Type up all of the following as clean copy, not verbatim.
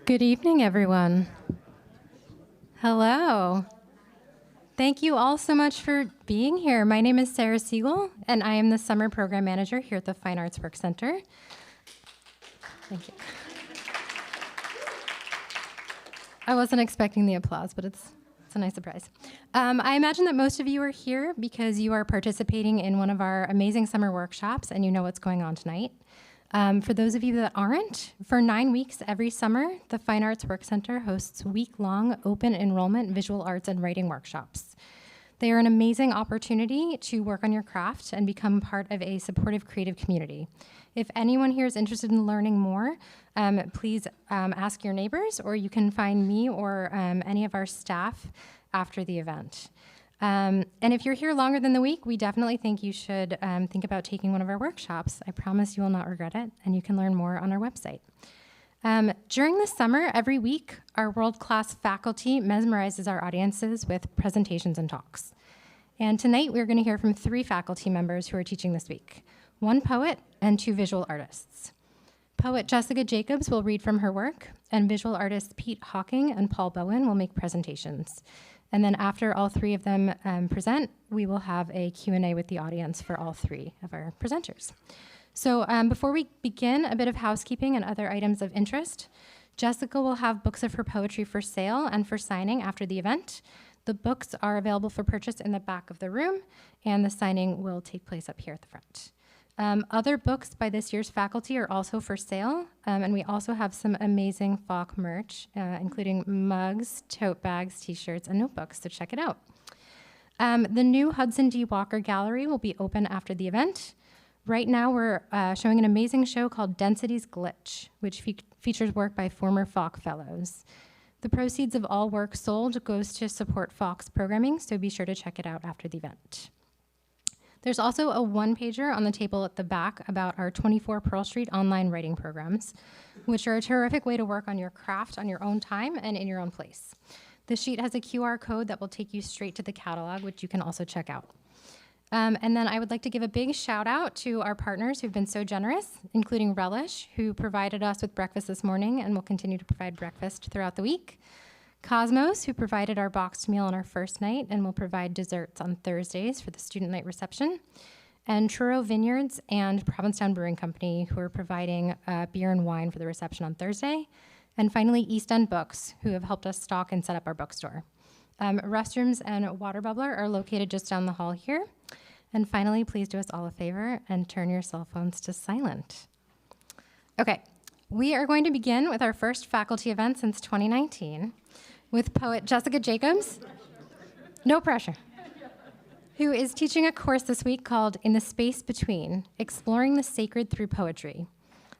Good evening, everyone. Hello. Thank you all so much for being here. My name is Sarah Siegel, and I am the Summer Program Manager here at the Fine Arts Work Center. Thank you. I wasn't expecting the applause, but it's a nice surprise. I imagine that most of you are here because you are participating in one of our amazing summer workshops, and you know what's going on tonight. For those of you that aren't, for 9 weeks every summer, the Fine Arts Work Center hosts week-long open enrollment visual arts and writing workshops. They are an amazing opportunity to work on your craft and become part of a supportive creative community. If anyone here is interested in learning more, please ask your neighbors, or you can find me or any of our staff after the event. And if you're here longer than the week, we definitely think you should think about taking one of our workshops. I promise you will not regret it, and you can learn more on our website. During the summer, every week, our world-class faculty mesmerizes our audiences with presentations and talks. And tonight, we're going to hear from 3 faculty members who are teaching this week, 1 poet and 2 visual artists. Poet Jessica Jacobs will read from her work, and visual artists Pete Hocking and Paul Bowen will make presentations. And then after all 3 of them present, we will have a Q&A with the audience for all 3 of our presenters. So before we begin, a bit of housekeeping and other items of interest. Jessica will have books of her poetry for sale and for signing after the event. The books are available for purchase in the back of the room, and the signing will take place up here at the front. Other books by this year's faculty are also for sale, and we also have some amazing FOC merch, including mugs, tote bags, t-shirts, and notebooks, so check it out. The new Hudson D. Walker Gallery will be open after the event. Right now, we're showing an amazing show called Density's Glitch, which features work by former FOC fellows. The proceeds of all work sold goes to support FOC's programming, so be sure to check it out after the event. There's also a one-pager on the table at the back about our 24 Pearl Street online writing programs, which are a terrific way to work on your craft on your own time and in your own place. The sheet has a QR code that will take you straight to the catalog, which you can also check out. And then I would like to give a big shout out to our partners who've been so generous, including Relish, who provided us with breakfast this morning and will continue to provide breakfast throughout the week. Cosmos, who provided our boxed meal on our first night and will provide desserts on Thursdays for the student night reception. And Truro Vineyards and Provincetown Brewing Company, who are providing beer and wine for the reception on Thursday. And finally, East End Books, who have helped us stock and set up our bookstore. Restrooms and water bubbler are located just down the hall here. And finally, please do us all a favor and turn your cell phones to silent. Okay, we are going to begin with our first faculty event since 2019. With poet Jessica Jacobs, no pressure, who is teaching a course this week called In the Space Between, Exploring the Sacred Through Poetry.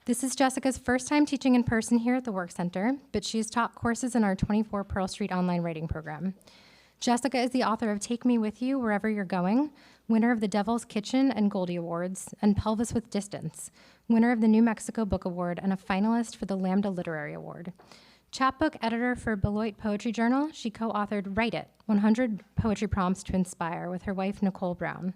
This is Jessica's first time teaching in person here at the Work Center, but she has taught courses in our 24 Pearl Street online writing program. Jessica is the author of Take Me With You Wherever You're Going, winner of the Devil's Kitchen and Goldie Awards, and Pelvis with Distance, winner of the New Mexico Book Award and a finalist for the Lambda Literary Award. Chapbook Editor for Beloit Poetry Journal, she co-authored Write It, 100 Poetry Prompts to Inspire with her wife, Nickole Brown.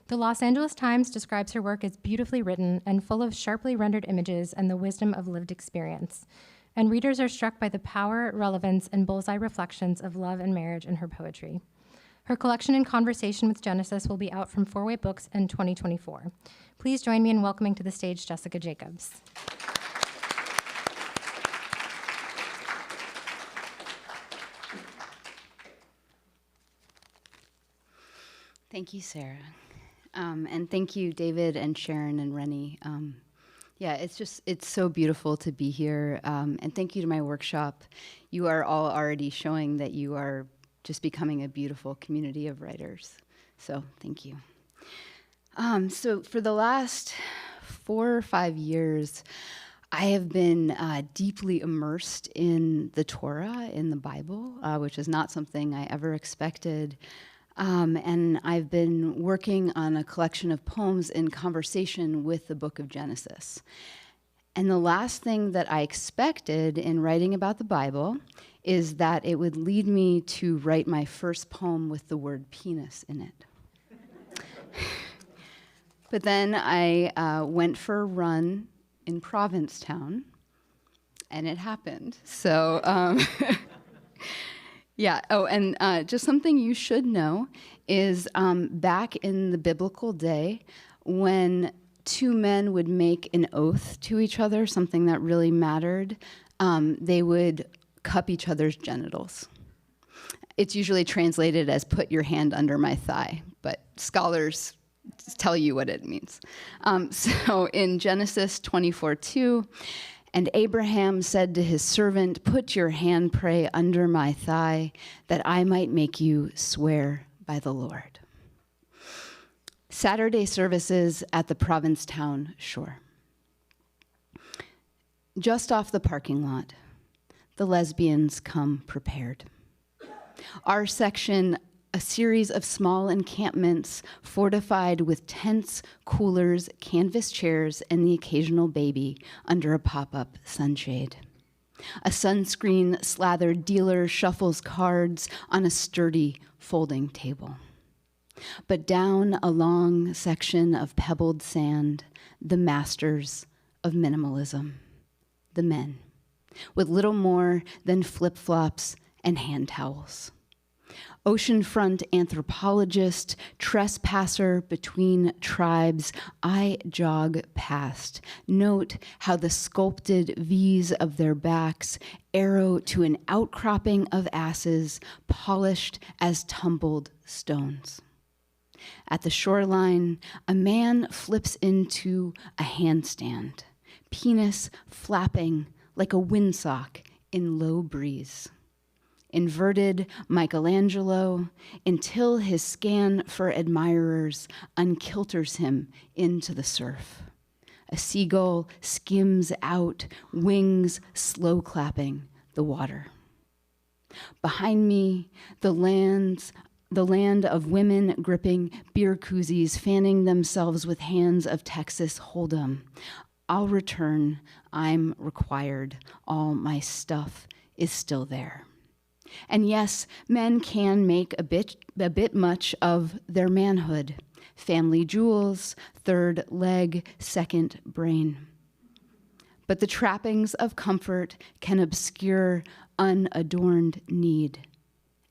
The Los Angeles Times describes her work as beautifully written and full of sharply rendered images and the wisdom of lived experience. And readers are struck by the power, relevance, and bullseye reflections of love and marriage in her poetry. Her collection In Conversation with Genesis will be out from Four Way Books in 2024. Please join me in welcoming to the stage Jessica Jacobs. Thank you, Sarah. And thank you, David and Sharon and Rennie. Yeah, it's so beautiful to be here. And thank you to my workshop. You are all already showing that you are just becoming a beautiful community of writers. So thank you. So for the last 4 or 5 years, I have been deeply immersed in the Torah, in the Bible, which is not something I ever expected. And I've been working on a collection of poems in conversation with the book of Genesis. And the last thing that I expected in writing about the Bible is that it would lead me to write my first poem with the word penis in it. But then I went for a run in Provincetown, and it happened. So, yeah. Oh, and just something you should know is back in the biblical day, when two men would make an oath to each other, something that really mattered, they would cup each other's genitals. It's usually translated as "put your hand under my thigh," but scholars tell you what it means. So in Genesis 24:2, and Abraham said to his servant, "Put your hand, pray, under my thigh, that I might make you swear by the Lord." Saturday services at the Provincetown shore. Just off the parking lot, the lesbians come prepared. Our section, a series of small encampments fortified with tents, coolers, canvas chairs, and the occasional baby under a pop-up sunshade. A sunscreen slathered dealer shuffles cards on a sturdy folding table. But down a long section of pebbled sand, the masters of minimalism, the men, with little more than flip-flops and hand towels. Oceanfront anthropologist, trespasser between tribes, I jog past. Note how the sculpted V's of their backs arrow to an outcropping of asses polished as tumbled stones. At the shoreline, a man flips into a handstand, penis flapping like a windsock in low breeze. Inverted Michelangelo, until his scan for admirers unkilters him into the surf. A seagull skims out, wings slow clapping the water. Behind me, the land of women gripping beer koozies, fanning themselves with hands of Texas Hold'em. I'll return, I'm required, all my stuff is still there. And yes, men can make a bit much of their manhood. Family jewels, third leg, second brain. But the trappings of comfort can obscure unadorned need.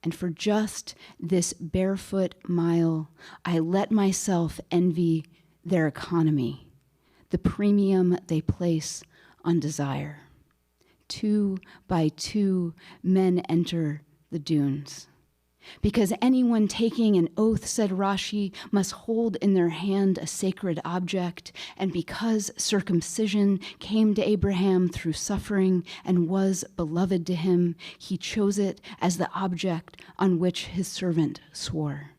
And for just this barefoot mile, I let myself envy their economy, the premium they place on desire. 2 by 2, men enter the dunes. Because anyone taking an oath, said Rashi, must hold in their hand a sacred object, and because circumcision came to Abraham through suffering and was beloved to him, he chose it as the object on which his servant swore.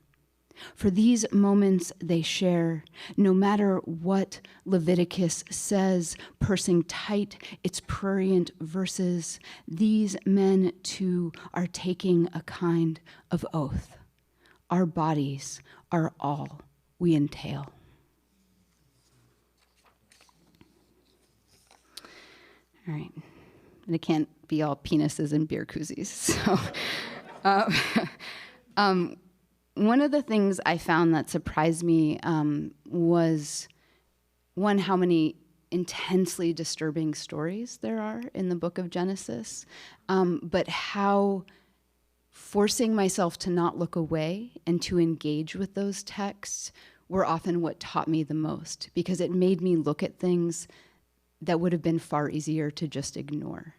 For these moments they share, no matter what Leviticus says, pursing tight its prurient verses, these men too are taking a kind of oath. Our bodies are all we entail. All right, and it can't be all penises and beer koozies, so. One of the things I found that surprised me was, one, how many intensely disturbing stories there are in the book of Genesis, but how forcing myself to not look away and to engage with those texts were often what taught me the most, because it made me look at things that would have been far easier to just ignore.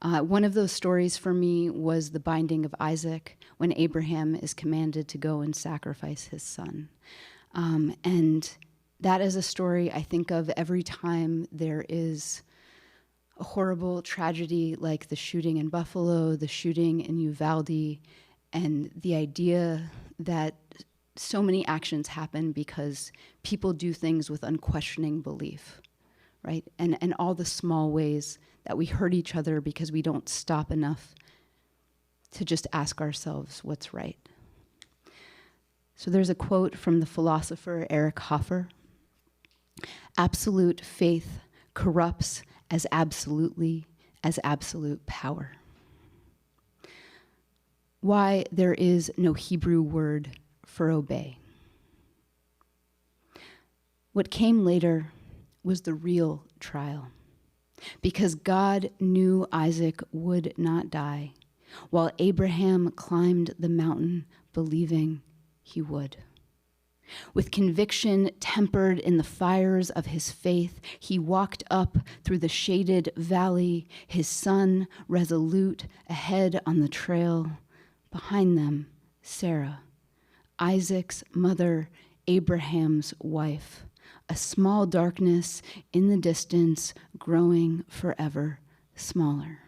One of those stories for me was the binding of Isaac, when Abraham is commanded to go and sacrifice his son. And that is a story I think of every time there is a horrible tragedy like the shooting in Buffalo, the shooting in Uvalde, and the idea that so many actions happen because people do things with unquestioning belief, right? And all the small ways that we hurt each other because we don't stop enough to just ask ourselves what's right. So there's a quote from the philosopher Eric Hoffer: "Absolute faith corrupts as absolutely as absolute power." Why there is no Hebrew word for obey. What came later was the real trial. because God knew Isaac would not die, while Abraham climbed the mountain believing he would. With conviction tempered in the fires of his faith, he walked up through the shaded valley, his son resolute ahead on the trail. Behind them, Sarah, Isaac's mother, Abraham's wife, a small darkness in the distance growing forever smaller.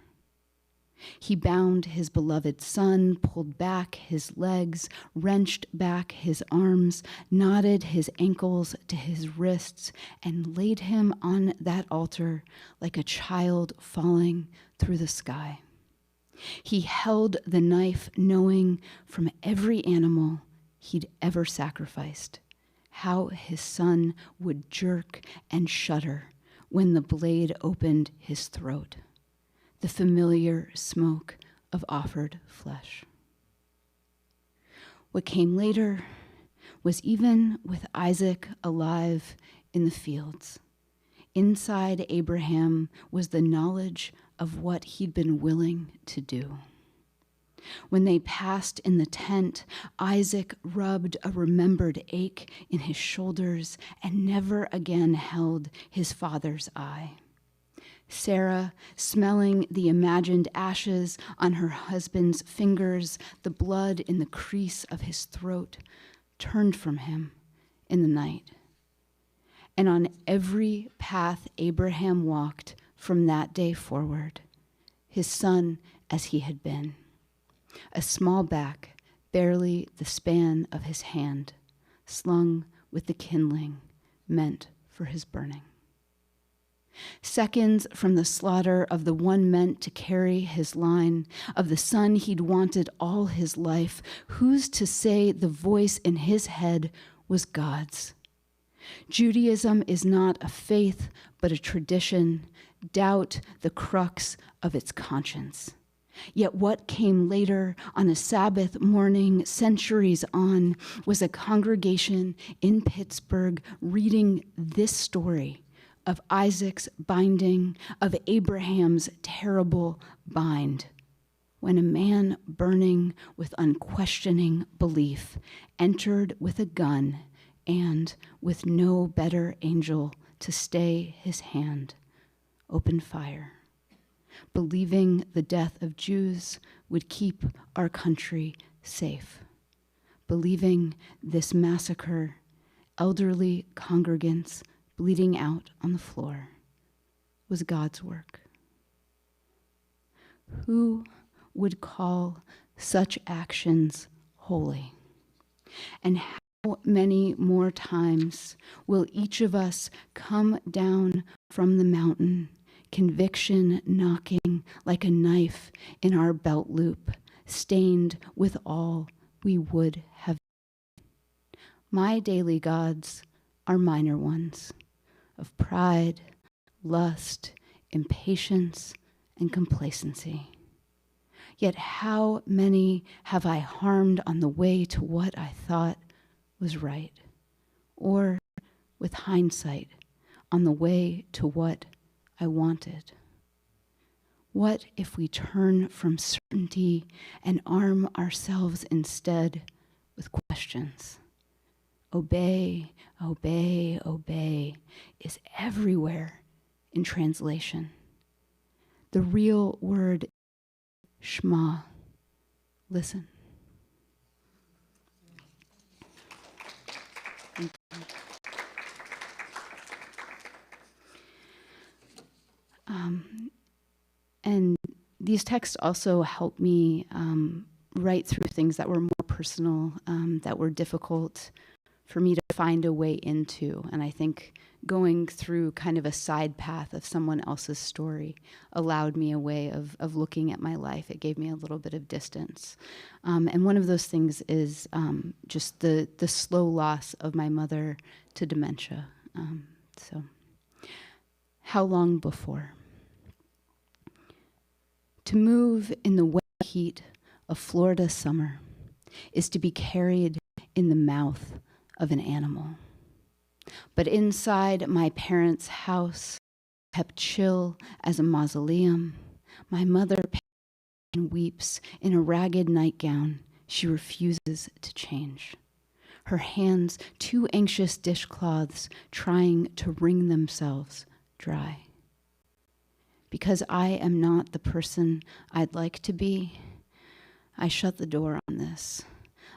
He bound his beloved son, pulled back his legs, wrenched back his arms, knotted his ankles to his wrists, and laid him on that altar like a child falling through the sky. He held the knife, knowing from every animal he'd ever sacrificed how his son would jerk and shudder when the blade opened his throat, the familiar smoke of offered flesh. What came later was, even with Isaac alive in the fields, inside Abraham was the knowledge of what he'd been willing to do. When they passed in the tent, Isaac rubbed a remembered ache in his shoulders and never again held his father's eye. Sarah, smelling the imagined ashes on her husband's fingers, the blood in the crease of his throat, turned from him in the night. And on every path Abraham walked from that day forward, his son as he had been, a small back, barely the span of his hand, slung with the kindling meant for his burning. Seconds from the slaughter of the one meant to carry his line, of the son he'd wanted all his life, who's to say the voice in his head was God's? Judaism is not a faith, but a tradition, doubt the crux of its conscience. Yet what came later on a Sabbath morning, centuries on, was a congregation in Pittsburgh reading this story of Isaac's binding, of Abraham's terrible bind, when a man burning with unquestioning belief entered with a gun and, with no better angel to stay his hand, opened fire, believing the death of Jews would keep our country safe, believing this massacre, elderly congregants bleeding out on the floor, was God's work. Who would call such actions holy? And how many more times will each of us come down from the mountain, conviction knocking like a knife in our belt loop, stained with all we would have done? My daily gods are minor ones, of pride, lust, impatience, and complacency. Yet how many have I harmed on the way to what I thought was right, or, with hindsight, on the way to what I wanted? What if we turn from certainty and arm ourselves instead with questions? Obey, obey, obey is everywhere in translation. The real word, Shema, listen. And these texts also help me write through things that were more personal, that were difficult for me to find a way into. And I think going through kind of a side path of someone else's story allowed me a way of looking at my life. It gave me a little bit of distance. And one of those things is just the slow loss of my mother to dementia. So how long before? To move in the wet heat of Florida summer is to be carried in the mouth of an animal. But inside my parents' house, kept chill as a mausoleum. My mother and weeps in a ragged nightgown she refuses to change. Her hands, two anxious dishcloths, trying to wring themselves dry. Because I am not the person I'd like to be, I shut the door on this,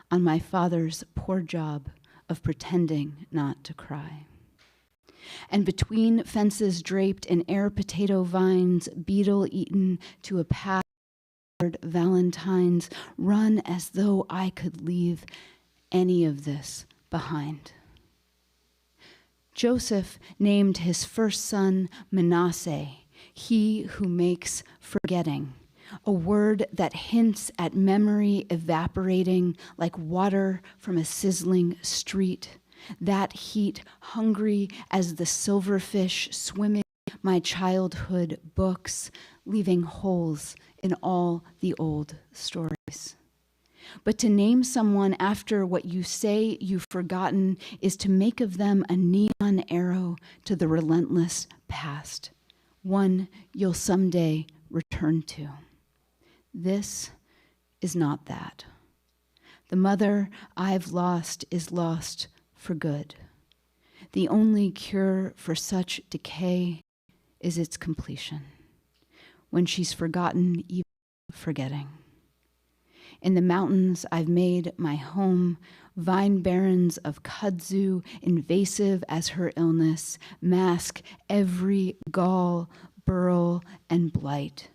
on my father's poor job of pretending not to cry. And between fences draped in air potato vines, beetle-eaten to a path of valentines, run as though I could leave any of this behind. Joseph named his first son Manasseh, he who makes forgetting, a word that hints at memory evaporating like water from a sizzling street, that heat hungry as the silverfish swimming my childhood books, leaving holes in all the old stories. But to name someone after what you say you've forgotten is to make of them a neon arrow to the relentless past, one you'll someday return to. This is not that. The mother I've lost is lost for good. The only cure for such decay is its completion, when she's forgotten even forgetting. In the mountains I've made my home, vine barrens of kudzu, invasive as her illness, mask every gall, burl, and blight.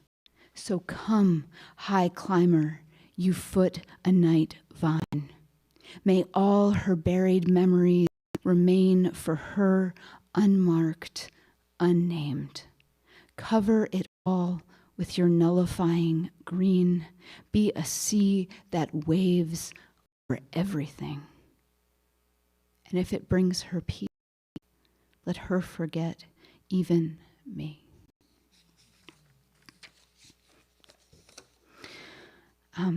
So come, high climber, you foot a night vine. May all her buried memories remain for her unmarked, unnamed. Cover it all with your nullifying green. Be a sea that waves over everything. And if it brings her peace, let her forget even me.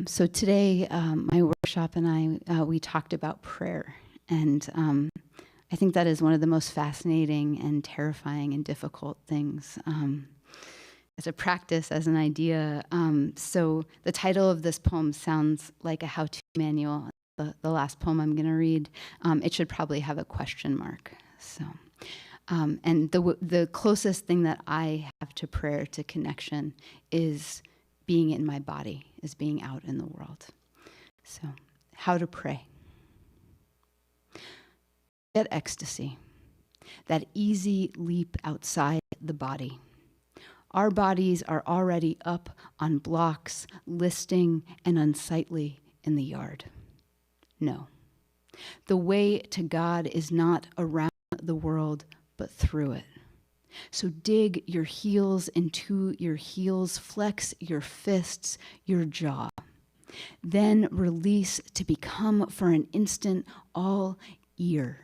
So today, my workshop and I, we talked about prayer. And I think that is one of the most fascinating and terrifying and difficult things as a practice, as an idea. So the title of this poem sounds like a how-to manual. The last poem I'm going to read, it should probably have a question mark. So, and the closest thing that I have to prayer, to connection, is being in my body, is being out in the world. So, how to pray. Get ecstasy, that easy leap outside the body. Our bodies are already up on blocks, listing and unsightly in the yard. No. The way to God is not around the world, but through it. So dig your heels into your heels, flex your fists, your jaw. Then release to become for an instant all ear.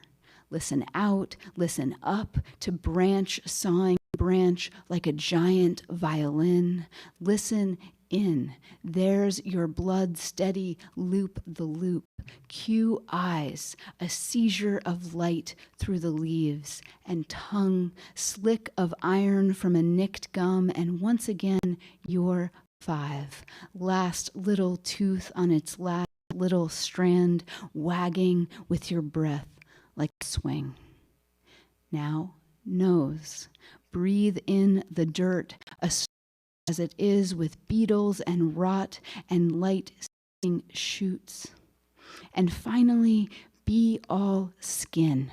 Listen out, listen up to branch sawing branch like a giant violin. Listen in. There's your blood steady loop the loop. Cue eyes, a seizure of light through the leaves, and tongue, slick of iron from a nicked gum, and once again, you're 5. Last little tooth on its last little strand, wagging with your breath like a swing. Now, nose. Breathe in the dirt, as it is with beetles and rot and light-seeking shoots. And finally, be all skin,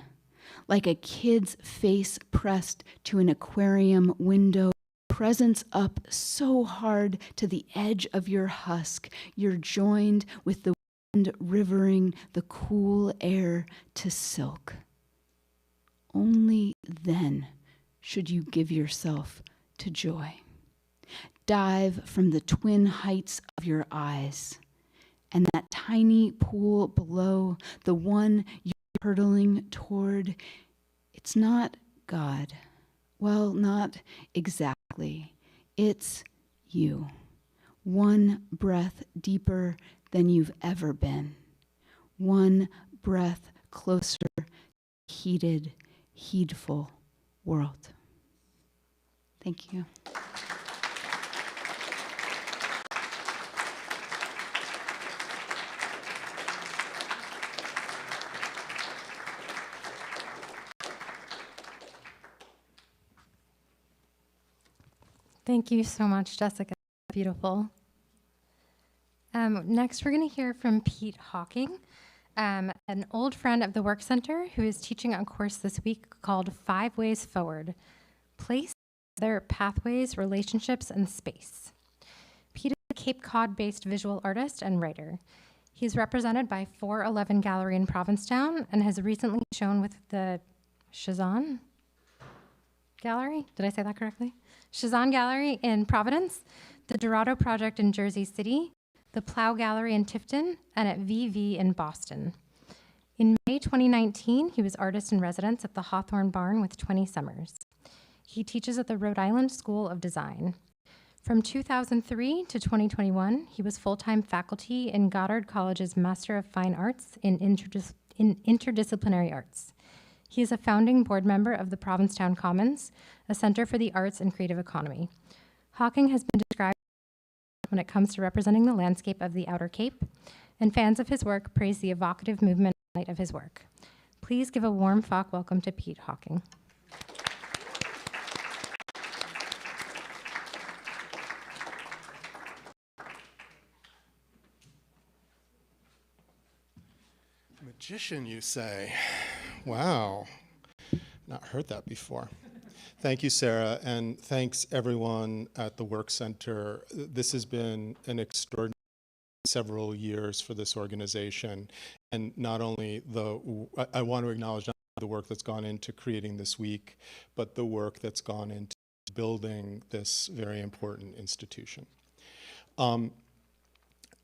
like a kid's face pressed to an aquarium window, presence up so hard to the edge of your husk, you're joined with the wind rivering the cool air to silk. Only then should you give yourself to joy. Dive from the twin heights of your eyes, and that tiny pool below, the one you're hurtling toward, it's not God. Well, not exactly. It's you. One breath deeper than you've ever been. One breath closer to a heated, heedful world. Thank you. Thank you so much, Jessica. Beautiful. Next, we're going to hear from Pete Hocking, an old friend of the Work Center who is teaching a course this week called 5 Ways Forward, Place, Their Pathways, Relationships, and Space. Pete is a Cape Cod-based visual artist and writer. He's represented by 411 Gallery in Provincetown and has recently shown with the Chazan Gallery. Did I say that correctly? Chazan Gallery in Providence, the Dorado Project in Jersey City, the Plough Gallery in Tifton, and at VeeVee in Boston. In May 2019, he was artist in residence at the Hawthorne Barn with 20 summers. He teaches at the Rhode Island School of Design. From 2003 to 2021, he was full-time faculty in Goddard College's Master of Fine Arts in Interdisciplinary Arts. He is a founding board member of the Provincetown Commons, a center for the arts and creative economy. Hocking has been described when it comes to representing the landscape of the Outer Cape, and fans of his work praise the evocative movement and light of his work. Please give a warm Fock welcome to Pete Hocking. Magician, you say? Wow, not heard that before. Thank you, Sarah, and thanks everyone at the Work Center. This has been an extraordinary several years for this organization, and not only I want to acknowledge not only the work that's gone into creating this week, but the work that's gone into building this very important institution.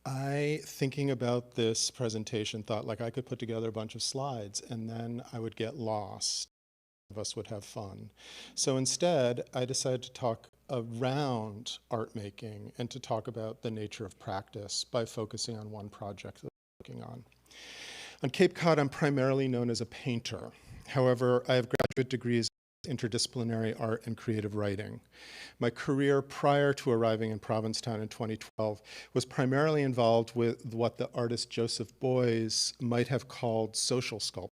I, thinking about this presentation, thought like I could put together a bunch of slides and then I would get lost. Of us would have fun. So instead, I decided to talk around art making and to talk about the nature of practice by focusing on one project that I'm working on. On Cape Cod, I'm primarily known as a painter. However, I have graduate degrees interdisciplinary art and creative writing. My career prior to arriving in Provincetown in 2012 was primarily involved with what the artist Joseph Beuys might have called social sculpture,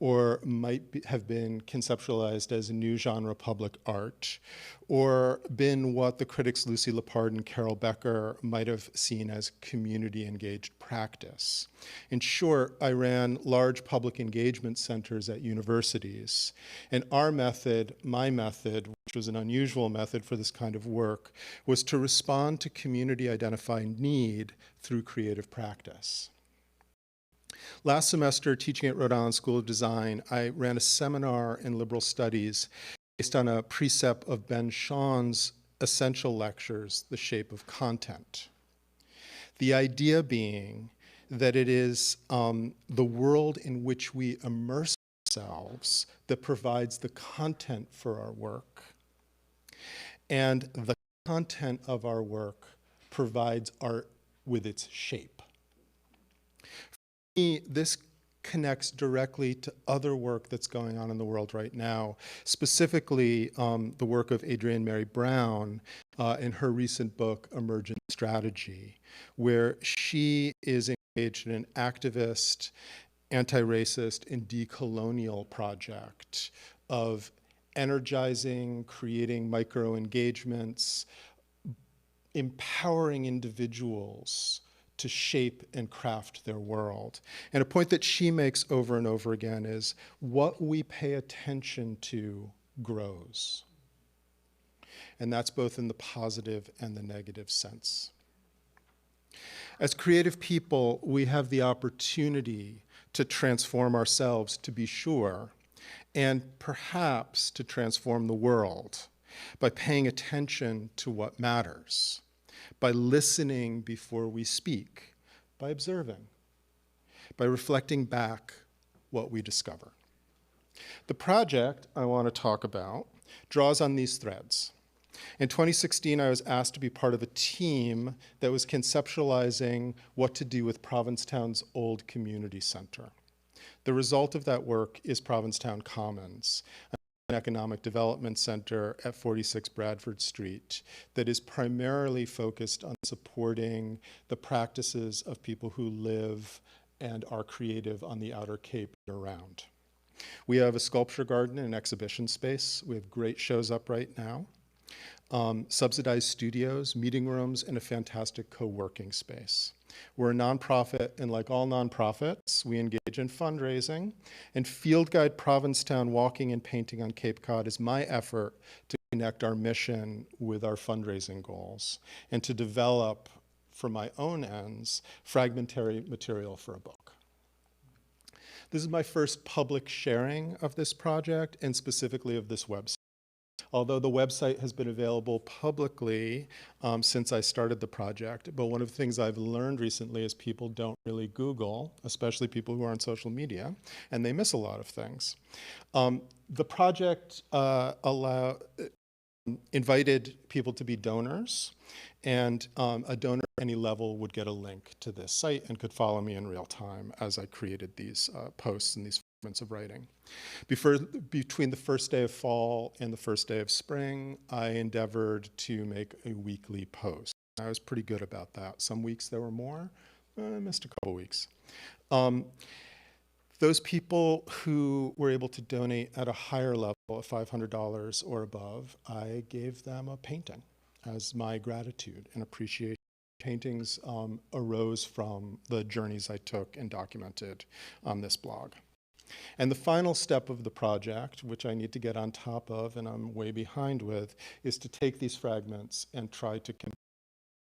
or have been conceptualized as a new genre public art, or been what the critics Lucy Lepard and Carol Becker might have seen as community-engaged practice. In short, I ran large public engagement centers at universities, and our method, my method, which was an unusual method for this kind of work, was to respond to community-identified need through creative practice. Last semester, teaching at Rhode Island School of Design, I ran a seminar in liberal studies based on a precept of Ben Shaw's essential lectures, The Shape of Content. The idea being that it is the world in which we immerse ourselves that provides the content for our work, and the content of our work provides art with its shape. This connects directly to other work that's going on in the world right now, specifically the work of Adrienne Mary Brown in her recent book, Emergent Strategy, where she is engaged in an activist, anti-racist, and decolonial project of energizing, creating micro-engagements, empowering individuals to shape and craft their world. And a point that she makes over and over again is what we pay attention to grows. And that's both in the positive and the negative sense. As creative people, we have the opportunity to transform ourselves, to be sure, and perhaps to transform the world by paying attention to what matters, by listening before we speak, by observing, by reflecting back what we discover. The project I want to talk about draws on these threads. In 2016, I was asked to be part of a team that was conceptualizing what to do with Provincetown's old community center. The result of that work is Provincetown Commons, an economic development center at 46 Bradford Street that is primarily focused on supporting the practices of people who live and are creative on the Outer Cape year-round. We have a sculpture garden and exhibition space. We have great shows up right now. Subsidized studios, meeting rooms, and a fantastic co-working space. We're a nonprofit, and like all nonprofits, we engage in fundraising, and Field Guide Provincetown Walking and Painting on Cape Cod is my effort to connect our mission with our fundraising goals and to develop, for my own ends, fragmentary material for a book. This is my first public sharing of this project, and specifically of this website. Although the website has been available publicly since I started the project, but one of the things I've learned recently is people don't really Google, especially people who are on social media, and they miss a lot of things. The project invited people to be donors, and a donor at any level would get a link to this site and could follow me in real time as I created these posts and these fragments of writing. Between the first day of fall and the first day of spring, I endeavored to make a weekly post. I was pretty good about that. Some weeks there were more. I missed a couple weeks. Those people who were able to donate at a higher level of $500 or above, I gave them a painting as my gratitude and appreciation. Paintings arose from the journeys I took and documented on this blog. And the final step of the project, which I need to get on top of and I'm way behind with, is to take these fragments and try to convert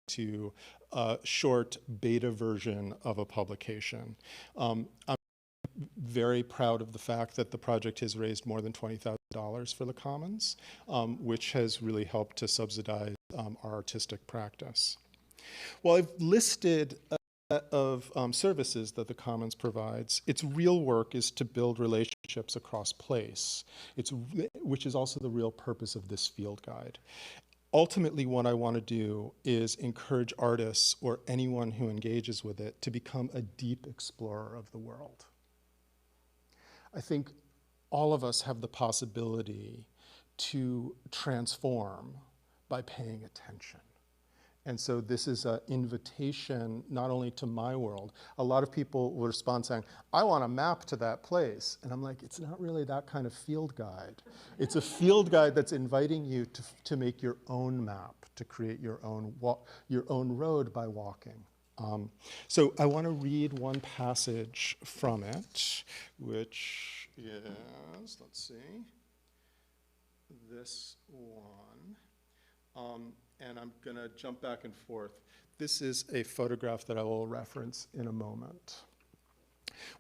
to a short beta version of a publication. I'm very proud of the fact that the project has raised more than $20,000 for the Commons, which has really helped to subsidize our artistic practice. Well, I've listed of services that the Commons provides. Its real work is to build relationships across place, which is also the real purpose of this field guide. Ultimately, what I want to do is encourage artists or anyone who engages with it to become a deep explorer of the world. I think all of us have the possibility to transform by paying attention. And so this is an invitation not only to my world. A lot of people will respond saying, I want a map to that place. And I'm like, it's not really that kind of field guide. It's a field guide that's inviting you to make your own map, to create your own road by walking. So I want to read one passage from it, which is, let's see, this one. And I'm going to jump back and forth. This is a photograph that I will reference in a moment.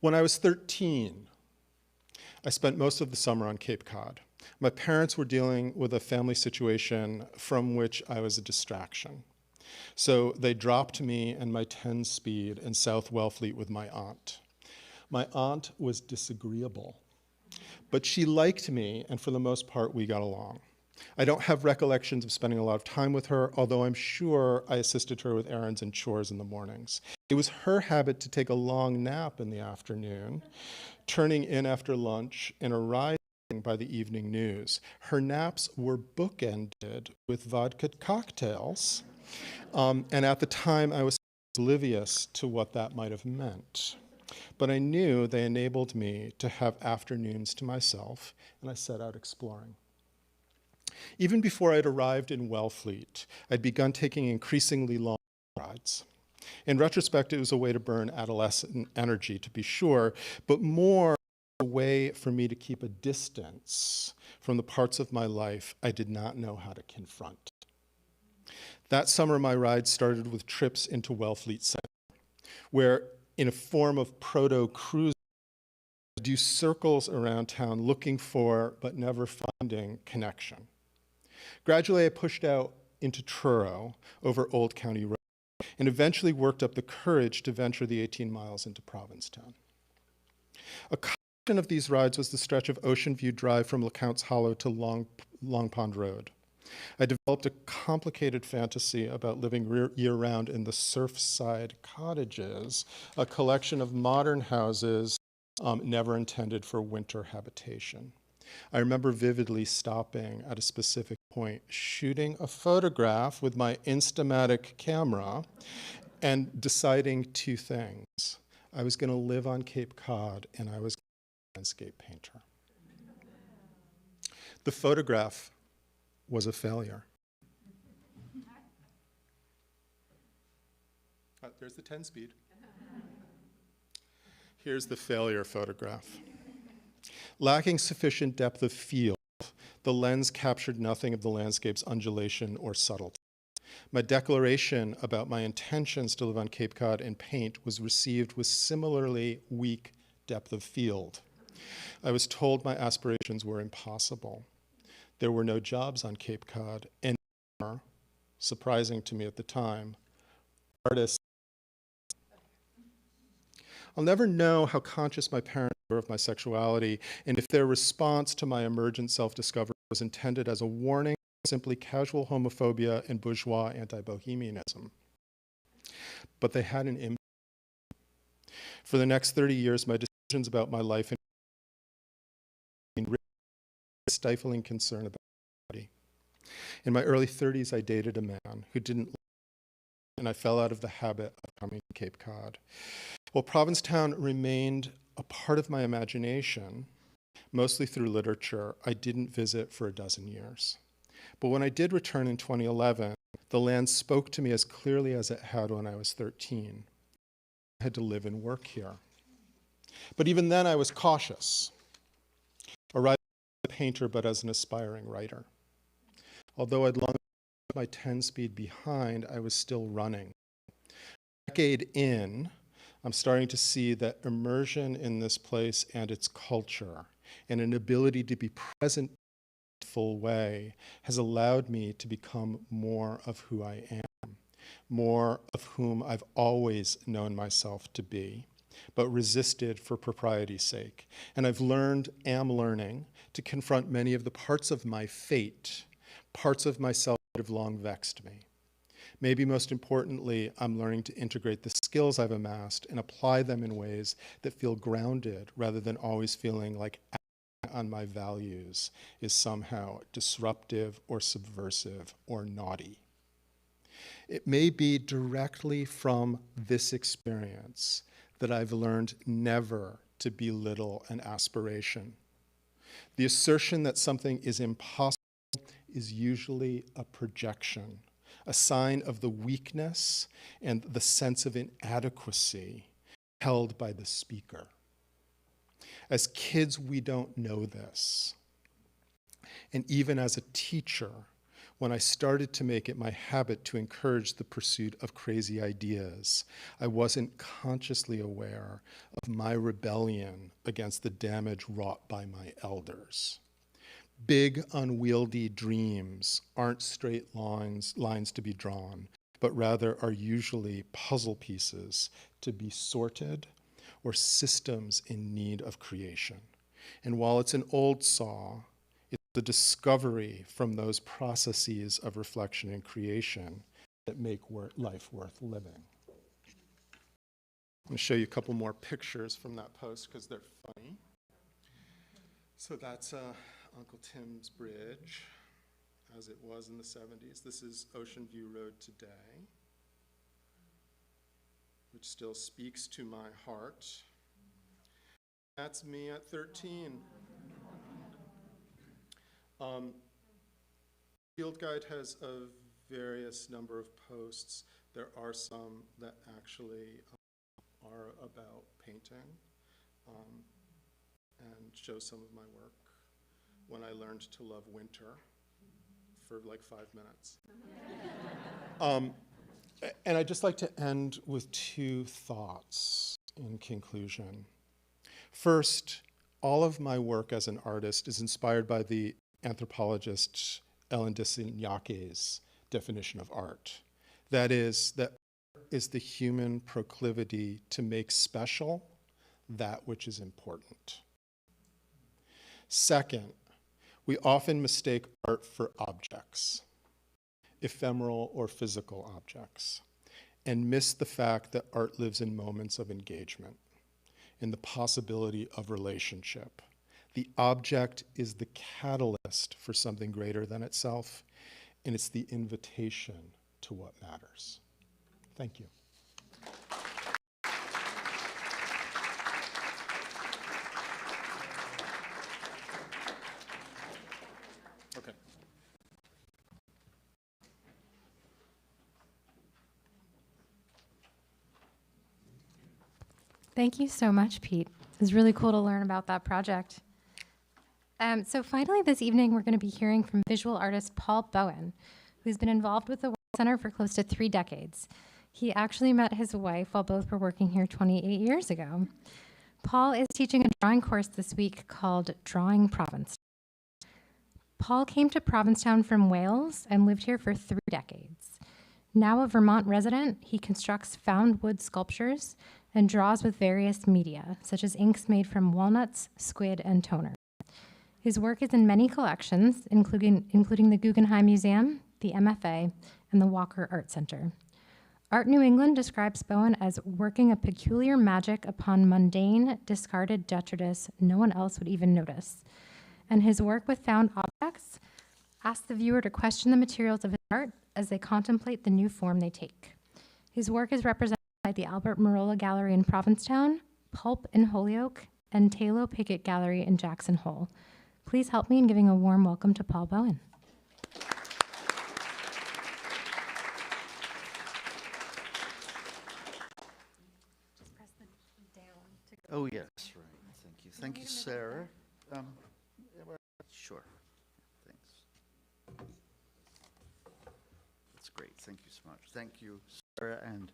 When I was 13, I spent most of the summer on Cape Cod. My parents were dealing with a family situation from which I was a distraction. So they dropped me and my 10-speed in South Wellfleet with my aunt. My aunt was disagreeable, but she liked me, and for the most part, we got along. I don't have recollections of spending a lot of time with her, although I'm sure I assisted her with errands and chores in the mornings. It was her habit to take a long nap in the afternoon, turning in after lunch and arriving by the evening news. Her naps were bookended with vodka cocktails, and at the time I was oblivious to what that might have meant. But I knew they enabled me to have afternoons to myself, and I set out exploring. Even before I'd arrived in Wellfleet, I'd begun taking increasingly long rides. In retrospect, it was a way to burn adolescent energy, to be sure, but more a way for me to keep a distance from the parts of my life I did not know how to confront. That summer, my rides started with trips into Wellfleet Center, where, in a form of proto-cruise, I do circles around town looking for, but never finding, connection. Gradually, I pushed out into Truro over Old County Road and eventually worked up the courage to venture the 18 miles into Provincetown. A combination of these rides was the stretch of Ocean View Drive from LeCounte's Hollow to Long Pond Road. I developed a complicated fantasy about living year-round in the Surfside Cottages, a collection of modern houses never intended for winter habitation. I remember vividly stopping at a specific point, shooting a photograph with my Instamatic camera, and deciding two things. I was going to live on Cape Cod, and I was a landscape painter. The photograph was a failure. There's the 10-speed. Here's the failure photograph. Lacking sufficient depth of field, the lens captured nothing of the landscape's undulation or subtlety. My declaration about my intentions to live on Cape Cod and paint was received with similarly weak depth of field. I was told my aspirations were impossible. There were no jobs on Cape Cod, and more, surprising to me at the time, artists. I'll never know how conscious my parents were of my sexuality, and if their response to my emergent self-discovery was intended as a warning, simply casual homophobia and bourgeois anti-bohemianism. But they had an impact. For the next 30 years, my decisions about my life and stifling concern about my body. In my early 30s, I dated a man who didn't, and I fell out of the habit of coming to Cape Cod. While Provincetown remained a part of my imagination, mostly through literature, I didn't visit for a dozen years. But when I did return in 2011, the land spoke to me as clearly as it had when I was 13. I had to live and work here. But even then, I was cautious. Arriving as a painter, but as an aspiring writer. Although I'd long left my 10-speed behind, I was still running. A decade in, I'm starting to see that immersion in this place and its culture and an ability to be present in a full way has allowed me to become more of who I am, more of whom I've always known myself to be, but resisted for propriety's sake. And I've am learning to confront many of the parts of my fate, parts of myself that have long vexed me. Maybe most importantly, I'm learning to integrate the skills I've amassed and apply them in ways that feel grounded rather than always feeling like acting on my values is somehow disruptive or subversive or naughty. It may be directly from this experience that I've learned never to belittle an aspiration. The assertion that something is impossible is usually a projection, a sign of the weakness and the sense of inadequacy held by the speaker. As kids, we don't know this. And even as a teacher, when I started to make it my habit to encourage the pursuit of crazy ideas, I wasn't consciously aware of my rebellion against the damage wrought by my elders. Big, unwieldy dreams aren't straight lines to be drawn, but rather are usually puzzle pieces to be sorted or systems in need of creation. And while it's an old saw, it's the discovery from those processes of reflection and creation that make life worth living. I'm going to show you a couple more pictures from that post because they're funny. So that's Uncle Tim's Bridge, as it was in the 70s. This is Ocean View Road today, which still speaks to my heart. That's me at 13. Field Guide has a various number of posts. There are some that actually are about painting and show some of my work. When I learned to love winter for like 5 minutes. And I'd just like to end with two thoughts in conclusion. First, all of my work as an artist is inspired by the anthropologist Ellen Dissignake's definition of art. That is the human proclivity to make special that which is important. Second, we often mistake art for objects, ephemeral or physical objects, and miss the fact that art lives in moments of engagement, in the possibility of relationship. The object is the catalyst for something greater than itself, and it's the invitation to what matters. Thank you. Okay. Thank you so much, Pete. It was really cool to learn about that project. So finally this evening, we're going to be hearing from visual artist Paul Bowen, who's been involved with the World Center for close to 3 decades. He actually met his wife while both were working here 28 years ago. Paul is teaching a drawing course this week called Drawing Province. Paul came to Provincetown from Wales and lived here for 3 decades. Now a Vermont resident, he constructs found wood sculptures and draws with various media, such as inks made from walnuts, squid, and toner. His work is in many collections, including the Guggenheim Museum, the MFA, and the Walker Art Center. Art New England describes Bowen as working a peculiar magic upon mundane, discarded detritus no one else would even notice. And his work with found objects asks the viewer to question the materials of his art as they contemplate the new form they take. His work is represented by the Albert Merola Gallery in Provincetown, Pulp in Holyoke, and Talo Pickett Gallery in Jackson Hole. Please help me in giving a warm welcome to Paul Bowen. Oh, yes, right. Thank you. Thank you, Sarah. Yeah, well, sure. Thanks. That's great. Thank you so much. Thank you, Sarah, and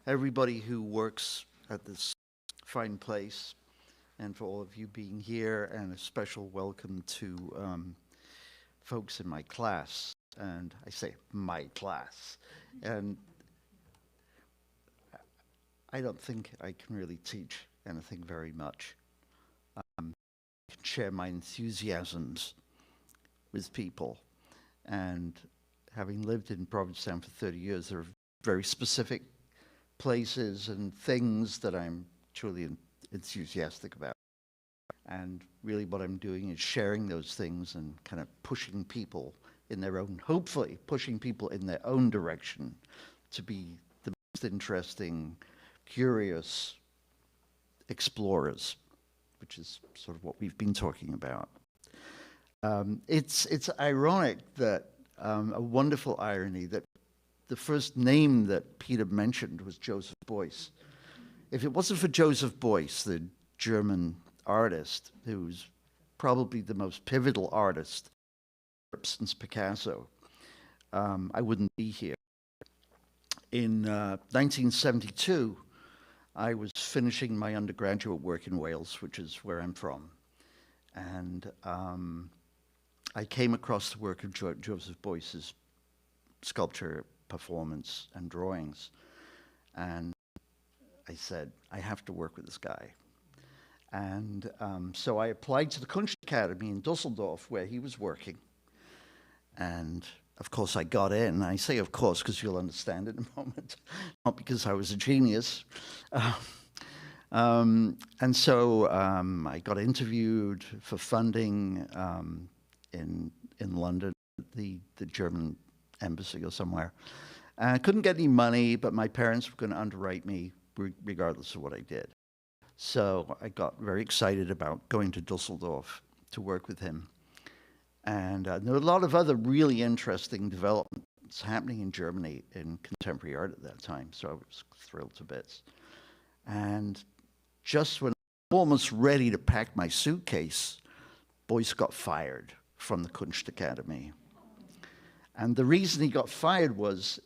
everybody who works at this fine place, and for all of you being here, and a special welcome to folks in my class. And I say my class. And I don't think I can really teach anything very much. I can share my enthusiasms with people. And having lived in Provincetown for 30 years, there are very specific places and things that I'm truly enthusiastic about. And really what I'm doing is sharing those things and kind of pushing people in their own, hopefully pushing people in their own direction to be the most interesting, curious explorers, which is sort of what we've been talking about. It's ironic that, a wonderful irony, that the first name that Peter mentioned was Joseph Beuys. If it wasn't for Joseph Beuys, the German artist, who's probably the most pivotal artist since Picasso, I wouldn't be here. In 1972, I was finishing my undergraduate work in Wales, which is where I'm from. And I came across the work of Joseph Beuys's sculpture, performance, and drawings. And I said, I have to work with this guy. And so I applied to the Kunstakademie in Dusseldorf, where he was working. And of course I got in. I say of course because you'll understand in a moment, not because I was a genius. And so I got interviewed for funding in London, the German embassy or somewhere. And I couldn't get any money, but my parents were going to underwrite me regardless of what I did. So I got very excited about going to Dusseldorf to work with him. And there were a lot of other really interesting developments happening in Germany in contemporary art at that time, so I was thrilled to bits. And just when I was almost ready to pack my suitcase, Beuys got fired from the Kunstakademie. And the reason he got fired was,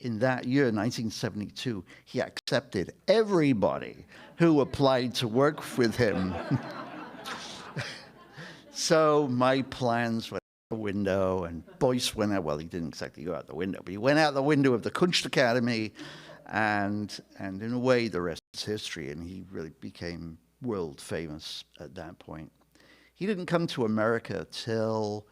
in that year, 1972, he accepted everybody who applied to work with him. So my plans went out the window, and Beuys went out. Well, he didn't exactly go out the window, but he went out the window of the Kunstakademie, and in a way, the rest is history, and he really became world famous at that point. He didn't come to America till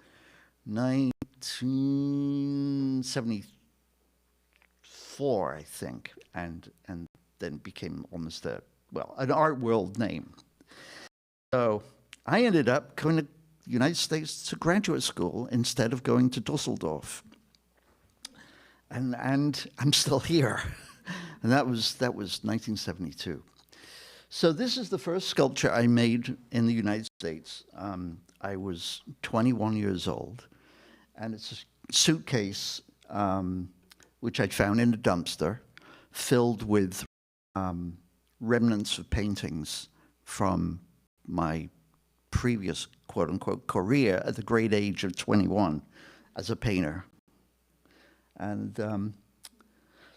1974, I think, and then became almost an art world name. So I ended up going to the United States to graduate school instead of going to Dusseldorf. And I'm still here. And that was 1972. So this is the first sculpture I made in the United States. I was 21 years old, and it's a suitcase which I'd found in a dumpster, filled with remnants of paintings from my previous quote-unquote career at the great age of 21 as a painter. And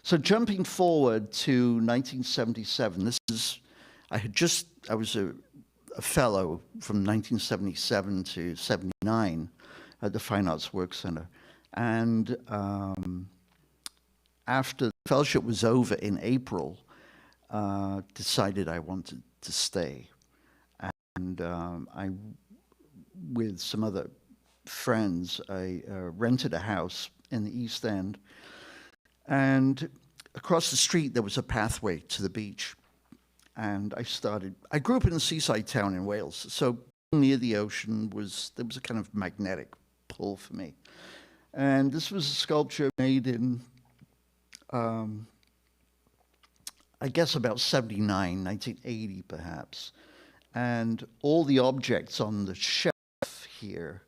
so jumping forward to 1977, I was a fellow from 1977 to 79 at the Fine Arts Work Center. And after the fellowship was over in April, decided I wanted to stay. And I, with some other friends, I rented a house in the East End. And across the street, there was a pathway to the beach. And I grew up in a seaside town in Wales, so near the ocean there was a kind of magnetic pull for me. And this was a sculpture made in, I guess about 79, 1980 perhaps. And all the objects on the shelf here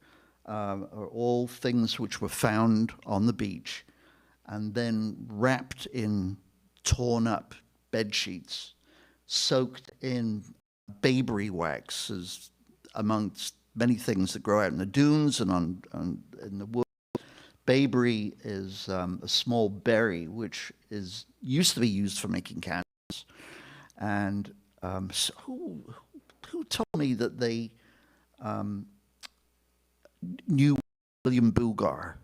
are all things which were found on the beach and then wrapped in torn up bed sheets, soaked in bayberry wax, as amongst many things that grow out in the dunes and in the wood. Bayberry is a small berry which used to be used for making candles. And so who told me that they knew William Boogar?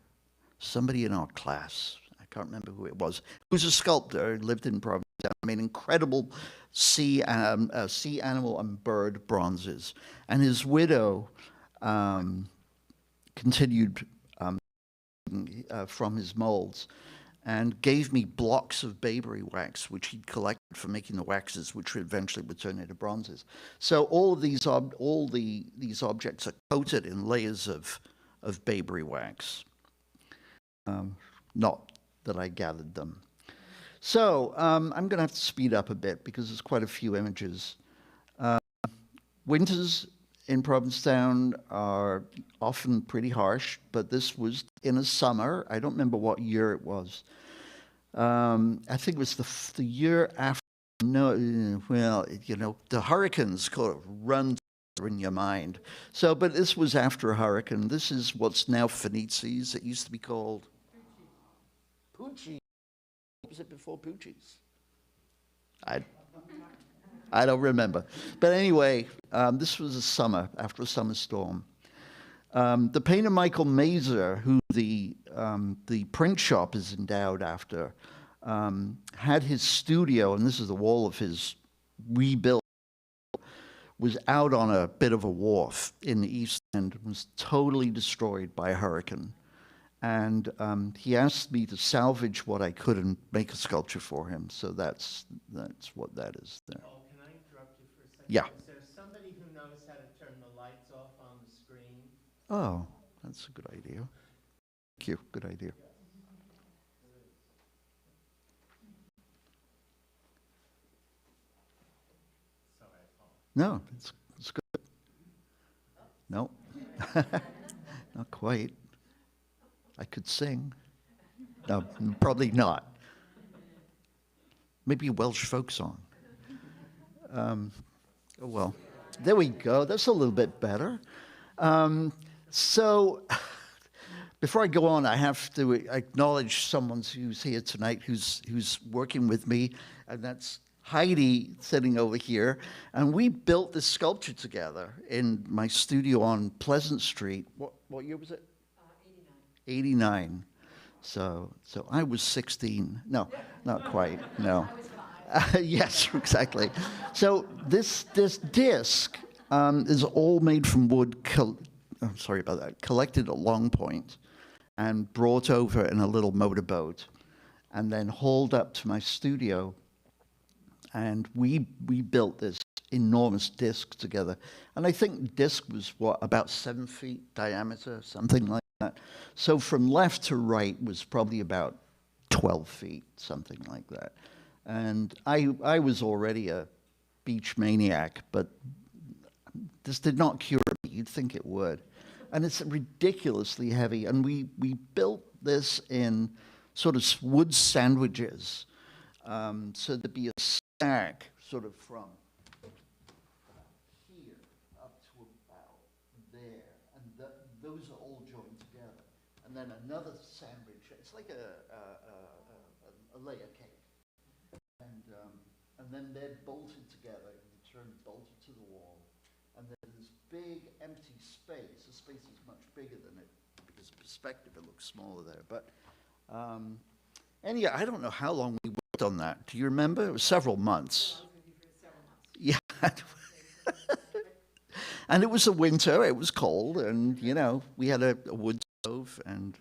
Somebody in our class. I can't remember who it was. He was a sculptor, lived in Providence. I mean, incredible sea animal and bird bronzes. And his widow continued from his molds and gave me blocks of bayberry wax, which he'd collected for making the waxes, which eventually would turn into bronzes. So all of these these objects are coated in layers of bayberry wax. Not that I gathered them. So I'm going to have to speed up a bit because there's quite a few images. Winters in Provincetown are often pretty harsh, but this was in a summer. I don't remember what year it was. I think it was the year after. No, well, you know, the hurricanes kind of run in your mind. So, but this was after a hurricane. This is what's now Finizzi's. It used to be called Pucci. Was it before Pucci's? I don't remember. But anyway, this was a summer, after a summer storm. The painter Michael Mazur, who the print shop is endowed after, had his studio, and this is the wall of his rebuilt, was out on a bit of a wharf in the East End, was totally destroyed by a hurricane. And he asked me to salvage what I could and make a sculpture for him. So that's what that is there. Oh, can I interrupt you for a second? Yeah. Is there somebody who knows how to turn the lights off on the screen? Oh, that's a good idea. Thank you. Good idea. Sorry, No, it's good. No, not quite. I could sing. No, probably not. Maybe a Welsh folk song. Oh, well, there we go. That's a little bit better. So before I go on, I have to acknowledge someone who's here tonight who's working with me, and that's Heidi sitting over here. And we built this sculpture together in my studio on Pleasant Street. What year was it? 89. So I was 16. No, not quite. No. Yes, exactly. So this disc is all made from wood. I'm sorry about that. Collected at Long Point and brought over in a little motorboat, and then hauled up to my studio. And we built this enormous disc together. And I think the disc was, what, about 7 feet diameter, something like that. So from left to right was probably about 12 feet, something like that. And I was already a beach maniac, but this did not cure me. You'd think it would. And it's ridiculously heavy. And we built this in sort of wood sandwiches. So there'd be a stack sort of from here up to about there. And those are all joined together. And then another sandwich. It's like a layer cake. And then they're bolted together, in turn bolted to the wall. And there's this big empty space. The space is much bigger than it, because of perspective it looks smaller there. But anyhow, I don't know how long we worked on that. Do you remember? It was several months. Yeah. And it was a winter, it was cold, and you know, we had a wood stove, and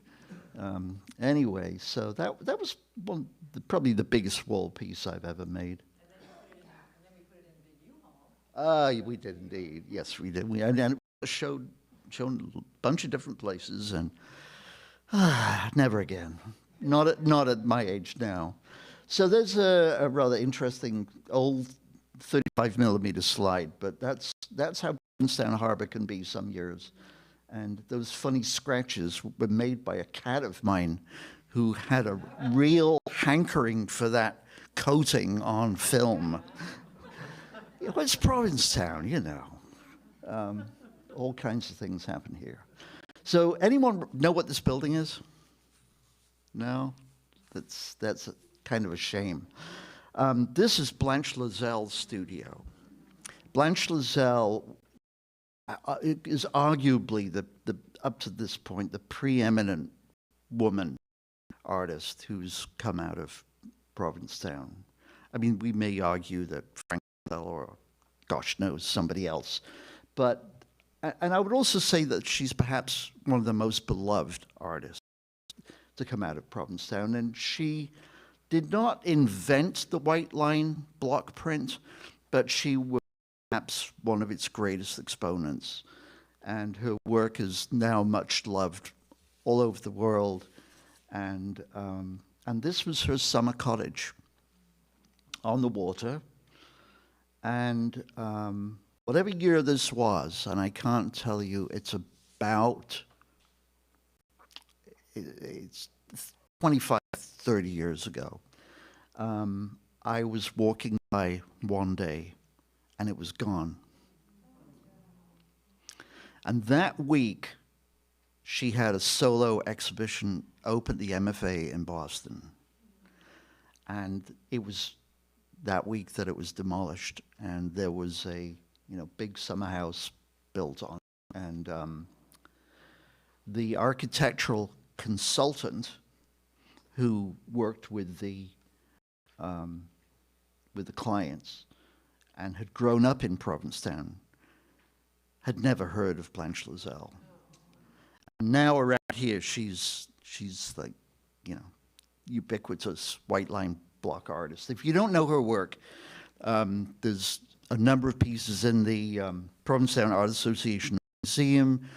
anyway, so that was probably the biggest wall piece I've ever made. And then we put it in the big U-Haul. We did indeed. Yes, we did. And it was shown a bunch of different places, and never again. Not at my age now. So there's a rather interesting old 35 millimeter slide, but that's how Provincetown Harbor can be some years. And those funny scratches were made by a cat of mine who had a real hankering for that coating on film. It was Provincetown, you know. All kinds of things happen here. So anyone know what this building is? No? That's kind of a shame. This is Blanche Lazelle's studio. Blanche Lazelle is arguably up to this point, the preeminent woman artist who's come out of Provincetown. I mean, we may argue that Frank or gosh knows somebody else, but and I would also say that she's perhaps one of the most beloved artists to come out of Provincetown, and she did not invent the white line block print, but she was perhaps one of its greatest exponents, and her work is now much loved all over the world. And this was her summer cottage on the water. And whatever year this was, and I can't tell you, it's 25, 30 years ago. I was walking by one day, and it was gone. And that week, she had a solo exhibition open at the MFA in Boston. And it was that week that it was demolished, and there was a big summer house built on it. And the architectural consultant who worked with the clients and had grown up in Provincetown had never heard of Blanche Lazelle. And now around here, she's like, ubiquitous white line block artist. If you don't know her work, there's a number of pieces in the Provincetown Art Association Museum,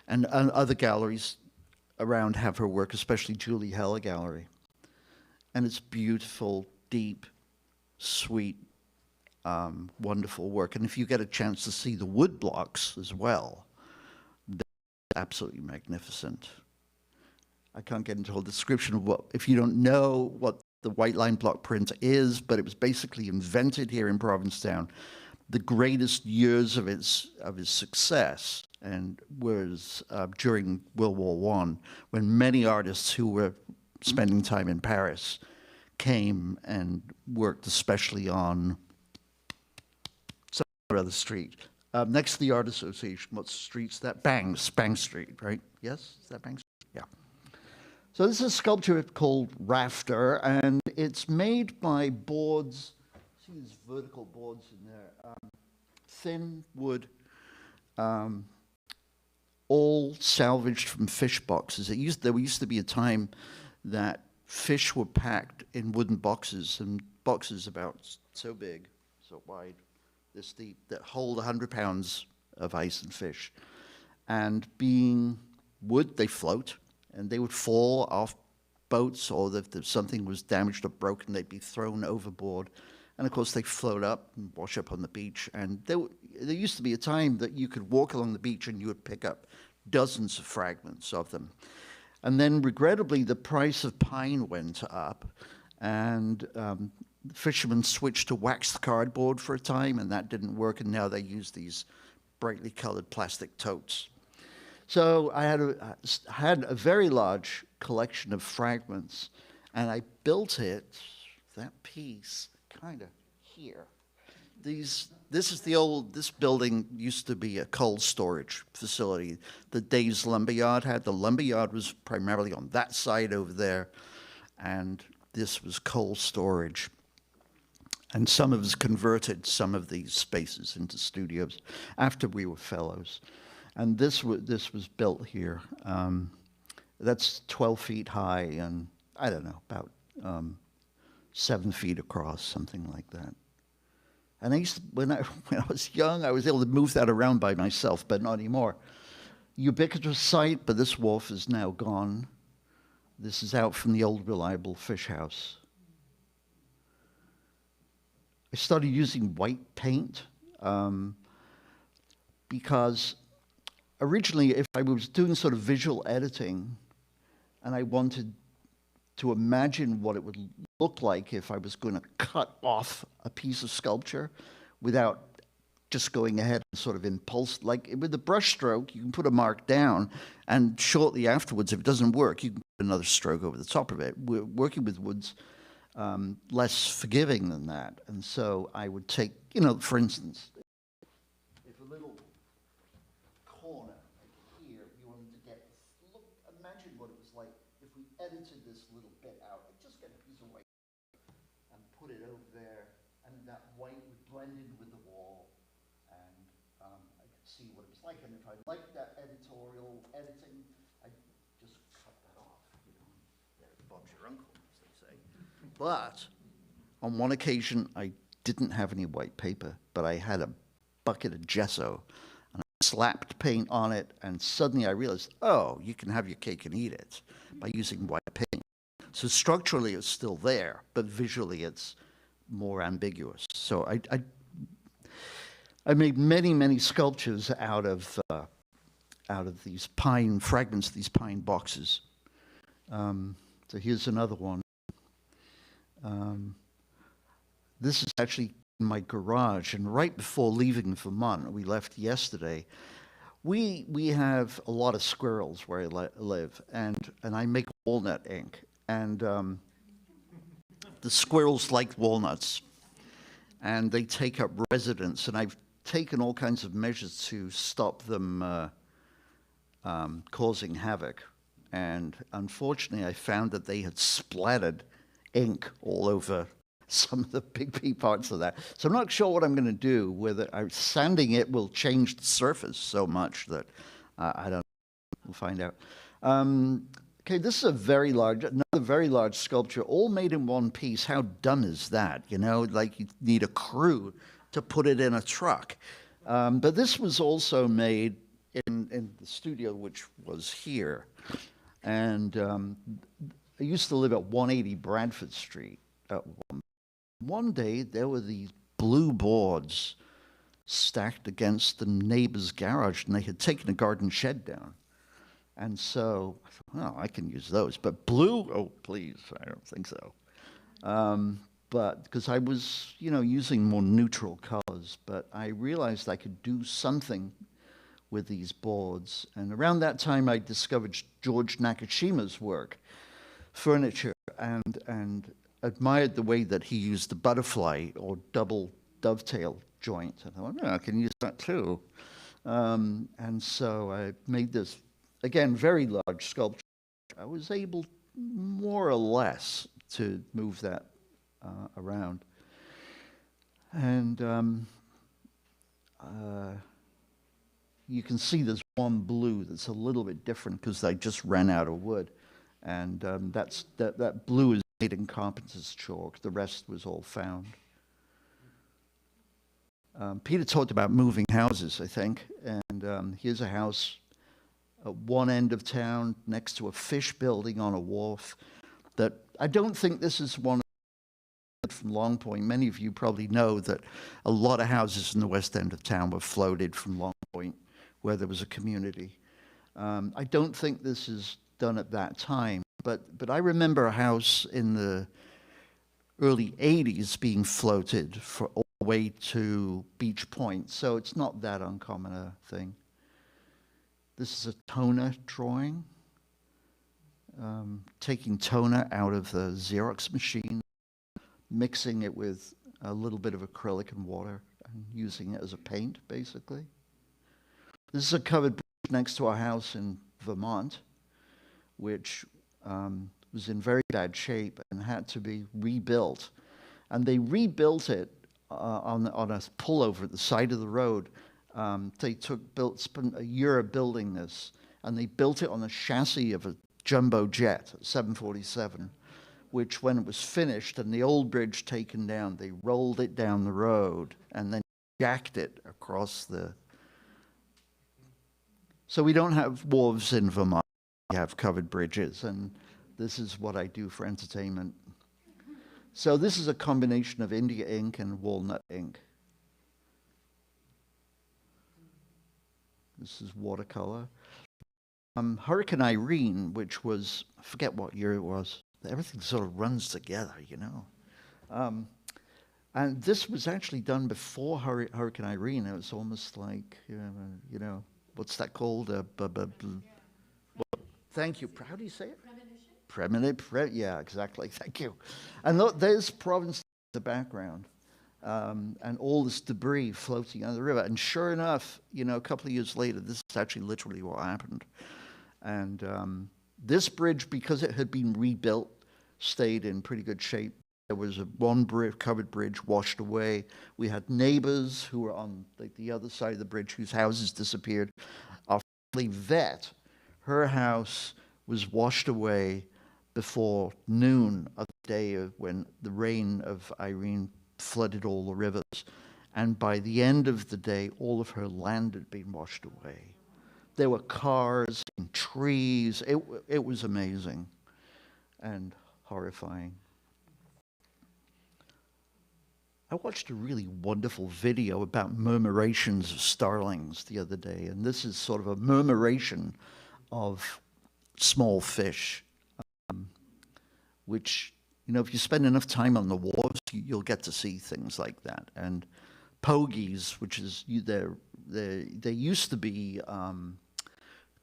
and other galleries around have her work, especially Julie Heller Gallery. And it's beautiful, deep, sweet, wonderful work. And if you get a chance to see the wood blocks as well, they're absolutely magnificent. I can't get into a whole description of if you don't know what the white line block print is, but it was basically invented here in Provincetown. The greatest years of its success and was during World War I, when many artists who were spending time in Paris came and worked especially on some other street. Next to the Art Association, what street's that? Bang Street, right? Yes, is that Bang Street? Yeah. So this is a sculpture called Rafter, and it's made by boards. See these vertical boards in there, thin wood, all salvaged from fish boxes. There used to be a time that fish were packed in wooden boxes, and boxes about so big, so wide, this deep, that hold 100 pounds of ice and fish. And being wood, they float, and they would fall off boats, or if something was damaged or broken, they'd be thrown overboard. And of course, they float up and wash up on the beach. And there used to be a time that you could walk along the beach and you would pick up dozens of fragments of them. And then, regrettably, the price of pine went up, and fishermen switched to waxed cardboard for a time, and that didn't work, and now they use these brightly colored plastic totes. So I had a very large collection of fragments, and I built it, that piece, kind of here. This building used to be a coal storage facility that Dave's Lumberyard had. The lumberyard was primarily on that side over there, and this was coal storage. And some of us converted some of these spaces into studios after we were fellows. And this was built here. That's 12 feet high and, I don't know, about 7 feet across, something like that. And I used to, when I was young, I was able to move that around by myself, but not anymore. Ubiquitous site, but this wharf is now gone. This is out from the old Reliable Fish House. I started using white paint because originally, if I was doing sort of visual editing and I wanted to imagine what it would look like if I was going to cut off a piece of sculpture without just going ahead and sort of impulse, like with the brush stroke, you can put a mark down, and shortly afterwards, if it doesn't work, you can put another stroke over the top of it. We're working with wood's less forgiving than that, and so I would take, for instance, if a little corner like here, you wanted to get, imagine what it was like if we edited this little bit out, and just get a piece of white and put it over there, and that white would blend in with the wall, and I could see what it was like. And if I liked that editorial editing, I'd just cut that off. There, Bob's your uncle, as they say. But on one occasion, I didn't have any white paper, but I had a bucket of gesso, and I slapped paint on it, and suddenly I realized, oh, you can have your cake and eat it by using white paint. So structurally, it's still there, but visually, it's more ambiguous. So I made many, many sculptures out of these pine fragments, these pine boxes. So here's another one. This is actually in my garage, and right before leaving Vermont, we left yesterday. We have a lot of squirrels where I live, and I make walnut ink, and the squirrels like walnuts, and they take up residence, and I've taken all kinds of measures to stop them causing havoc. And unfortunately, I found that they had splattered ink all over some of the big parts of that. So I'm not sure what I'm going to do with it. Sanding it will change the surface so much that I don't know. We'll find out. Okay, this is another very large sculpture, all made in one piece. How dumb is that? Like you need a crew to put it in a truck. But this was also made in the studio, which was here. And I used to live at 180 Bradford Street. One day, there were these blue boards stacked against the neighbor's garage, and they had taken a garden shed down. And so I thought, well, I can use those. But blue, oh, please, I don't think so. But because I was, using more neutral colors, but I realized I could do something with these boards. And around that time, I discovered George Nakashima's work, furniture, and admired the way that he used the butterfly or double dovetail joint. And I thought, I can use that too. And so I made this, again, very large sculpture. I was able, more or less, to move that around. And you can see there's one blue that's a little bit different because I just ran out of wood. And that blue is made in carpenter's chalk. The rest was all found. Peter talked about moving houses, I think, and here's a house at one end of town next to a fish building on a wharf that I don't think this is one from Long Point. Many of you probably know that a lot of houses in the west end of town were floated from Long Point, where there was a community. I don't think this is done at that time, but I remember a house in the early 80s being floated for all the way to Beach Point, so it's not that uncommon a thing. This is a toner drawing, taking toner out of the Xerox machine, mixing it with a little bit of acrylic and water, and using it as a paint, basically. This is a covered bridge next to our house in Vermont, which was in very bad shape and had to be rebuilt. And they rebuilt it on a pullover at the side of the road. They spent a year building this, and they built it on the chassis of a jumbo jet, 747, which when it was finished and the old bridge taken down, they rolled it down the road and then jacked it across the... So we don't have wharves in Vermont, we have covered bridges, and this is what I do for entertainment. So this is a combination of India ink and walnut ink. This is watercolor. Hurricane Irene, which was, I forget what year it was. Everything sort of runs together, you know. And this was actually done before Hurricane Irene. It was almost like, you know, what's that called? Thank you. How do you say it? Premonition. Yeah, exactly. Thank you. And look, there's Providence in the background. And all this debris floating on the river. And sure enough, you know, a couple of years later, this is actually literally what happened. And this bridge, because it had been rebuilt, stayed in pretty good shape. There was one covered bridge washed away. We had neighbors who were on the other side of the bridge whose houses disappeared. Our family vet, her house was washed away before noon of the day when the rain of Irene flooded all the rivers. And by the end of the day, all of her land had been washed away. There were cars and trees. It was amazing and horrifying. I watched a really wonderful video about murmurations of starlings the other day, and this is sort of a murmuration of small fish, which, you know, if you spend enough time on the wharves, you'll get to see things like that. And pogies, which is, they used to be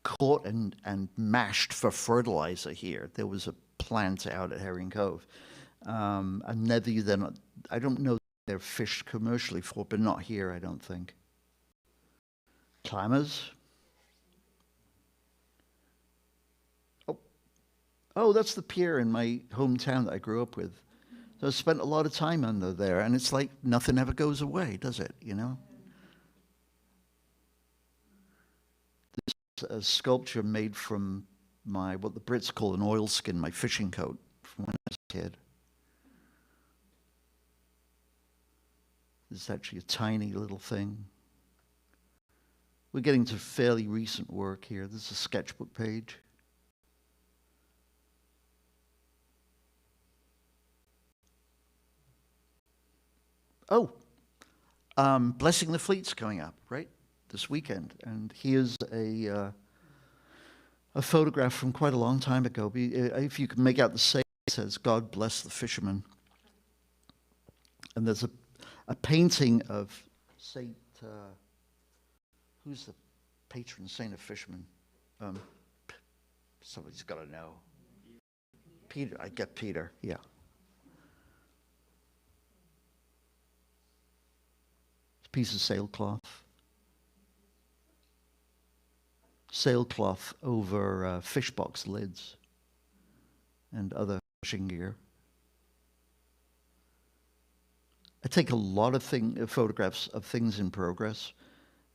caught and mashed for fertilizer here. There was a plant out at Herring Cove. And then, I don't know if they're fished commercially for, but not here, I don't think. Clammers. Oh, that's the pier in my hometown that I grew up with. So I spent a lot of time under there, and it's like nothing ever goes away, does it, you know? This is a sculpture made from what the Brits call an oilskin, my fishing coat from when I was a kid. This is actually a tiny little thing. We're getting to fairly recent work here. This is a sketchbook page. Oh, Blessing the Fleet's coming up, right, this weekend. And here's a photograph from quite a long time ago. If you can make out the saying, it says, "God bless the fishermen." And there's a painting of Saint, who's the patron saint of fishermen? Somebody's got to know. Peter, I get Peter, yeah. Piece of sailcloth over fish box lids and other fishing gear. I take a lot of photographs of things in progress,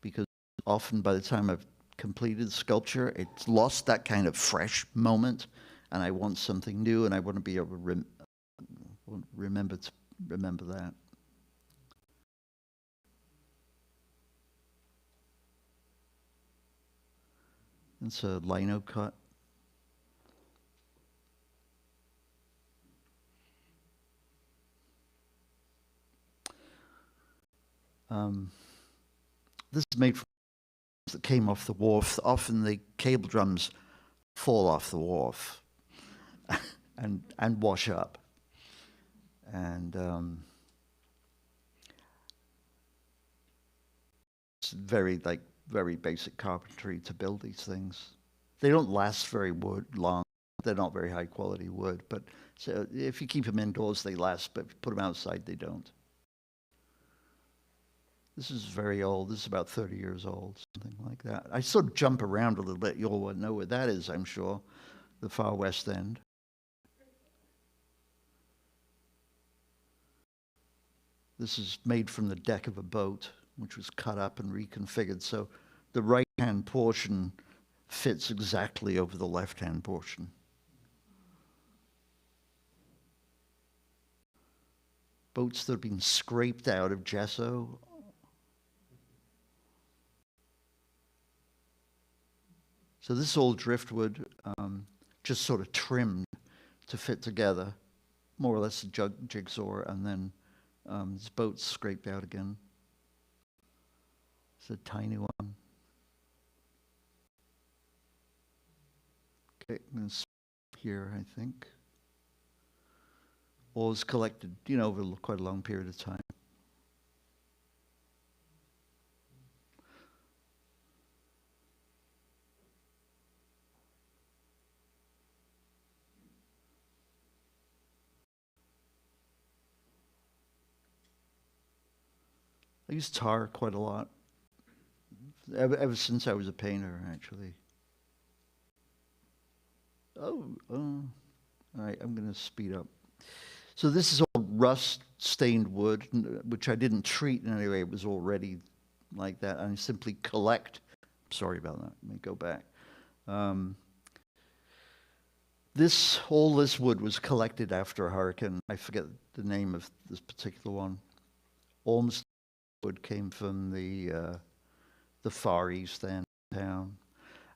because often by the time I've completed the sculpture, it's lost that kind of fresh moment, and I want something new, and I want to be able to remember that. It's a lino cut. This is made from that came off the wharf. Often the cable drums fall off the wharf and wash up. And it's very basic carpentry to build these things. They don't last very long. They're not very high quality wood, but so if you keep them indoors, they last, but if you put them outside, they don't. This is very old. This is about 30 years old, something like that. I sort of jump around a little bit. You all know where that is, I'm sure, the far west end. This is made from the deck of a boat, which was cut up and reconfigured. So the right-hand portion fits exactly over the left-hand portion. Boats that have been scraped out of gesso. So this is all driftwood, just sort of trimmed to fit together, more or less a jigsaw, and then this boat's scraped out again. It's a tiny one. Okay, I'm going to stop here, I think. All is collected, over quite a long period of time. I use tar quite a lot, ever since I was a painter, actually. All right, I'm going to speed up. So this is all rust-stained wood, which I didn't treat in any way. It was already like that. I simply collect. Sorry about that. Let me go back. All this wood was collected after a hurricane. I forget the name of this particular one. Almost wood came from the Far East end town.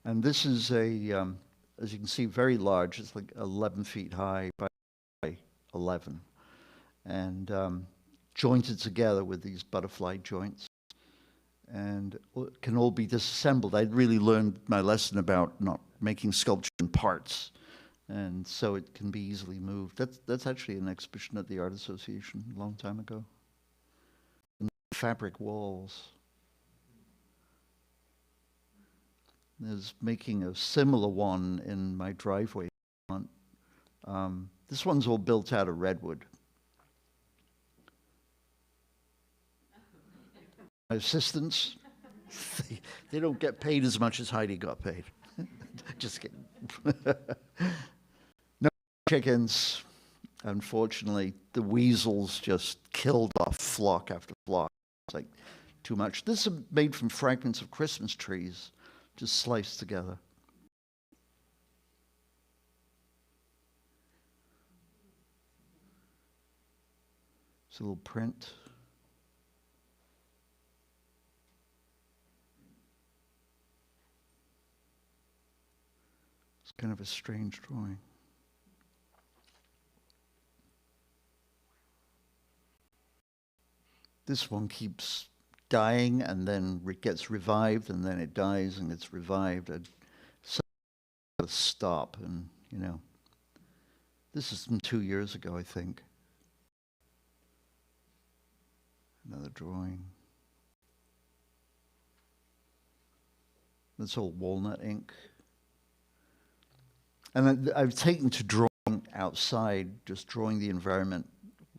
And this is as you can see, very large. It's like 11 feet high by 11. And jointed together with these butterfly joints. And it can all be disassembled. I'd really learned my lesson about not making sculpture in parts. And so it can be easily moved. That's actually an exhibition at the Art Association a long time ago. Fabric walls. There's making a similar one in my driveway. This one's all built out of redwood. My assistants, they don't get paid as much as Heidi got paid. Just kidding. No chickens. Unfortunately, the weasels just killed off flock after flock. It's like too much. This is made from fragments of Christmas trees, just sliced together. It's a little print. It's kind of a strange drawing. This one keeps dying and then gets revived, and then it dies and it's revived. I'd stop, and this is from 2 years ago, I think. Another drawing. That's all walnut ink. And I've taken to drawing outside, just drawing the environment,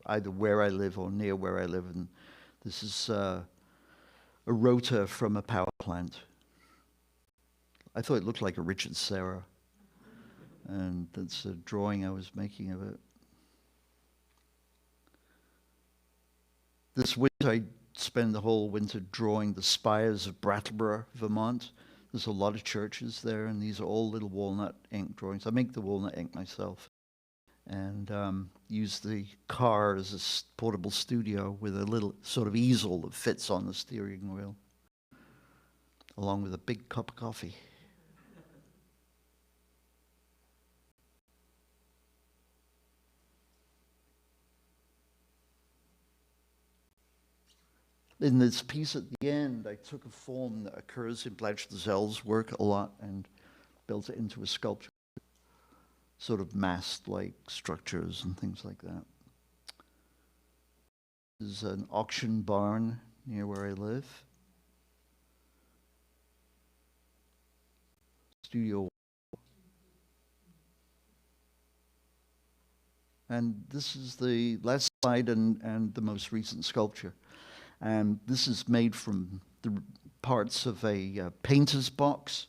either where I live or near where I live. And this is a rotor from a power plant. I thought it looked like a Richard Serra. And that's a drawing I was making of it. This winter, I spend the whole winter drawing the spires of Brattleboro, Vermont. There's a lot of churches there, and these are all little walnut ink drawings. I make the walnut ink myself. And use the car as a portable studio with a little sort of easel that fits on the steering wheel, along with a big cup of coffee. in this piece at the end, I took a form that occurs in Blanche Lazelle's work a lot and built it into a sculpture, sort of mast-like structures and things like that. There's an auction barn near where I live. Studio. And this is the last slide and the most recent sculpture. And this is made from the parts of a painter's box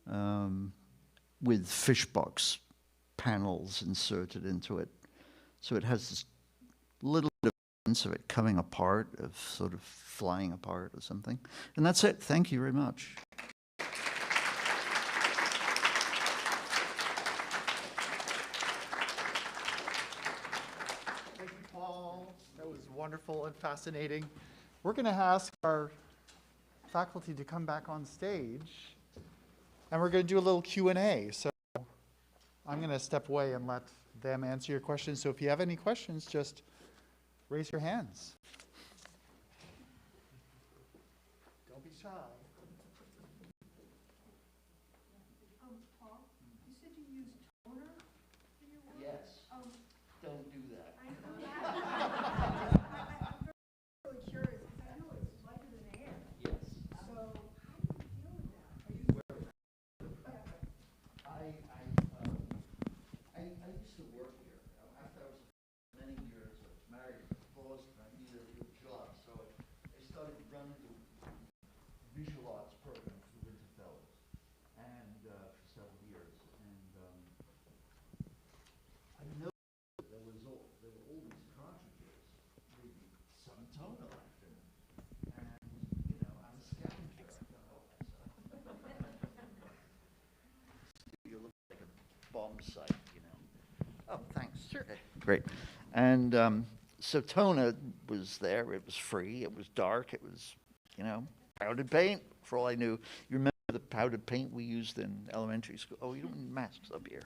with fish box panels inserted into it. So it has this little bit of sense of it coming apart, of sort of flying apart or something. And that's it. Thank you very much. Thank you, Paul. That was wonderful and fascinating. We're going to ask our faculty to come back on stage, and we're going to do a little Q&A. So I'm going to step away and let them answer your questions. So if you have any questions, just raise your hands. Don't be shy. Paul, you said you used toner for your work? Yes. Don't do that. I know that. I'm really curious, because I know it's lighter than air. Yes. So how do you deal with that? Are you? I used to work here. After I was many years, I was married in Boston. I needed a good job, so I started running the visual arts program for Pelvis, and for several years. And I noticed that there were all these cartridges with some toner left in them, and I'm a scavenger. I don't know myself. You look like a bomb site. Oh, thanks. Sure. Great. And so toner was there. It was free. It was dark. It was, powdered paint, for all I knew. You remember the powdered paint we used in elementary school? Oh, you don't need masks up here.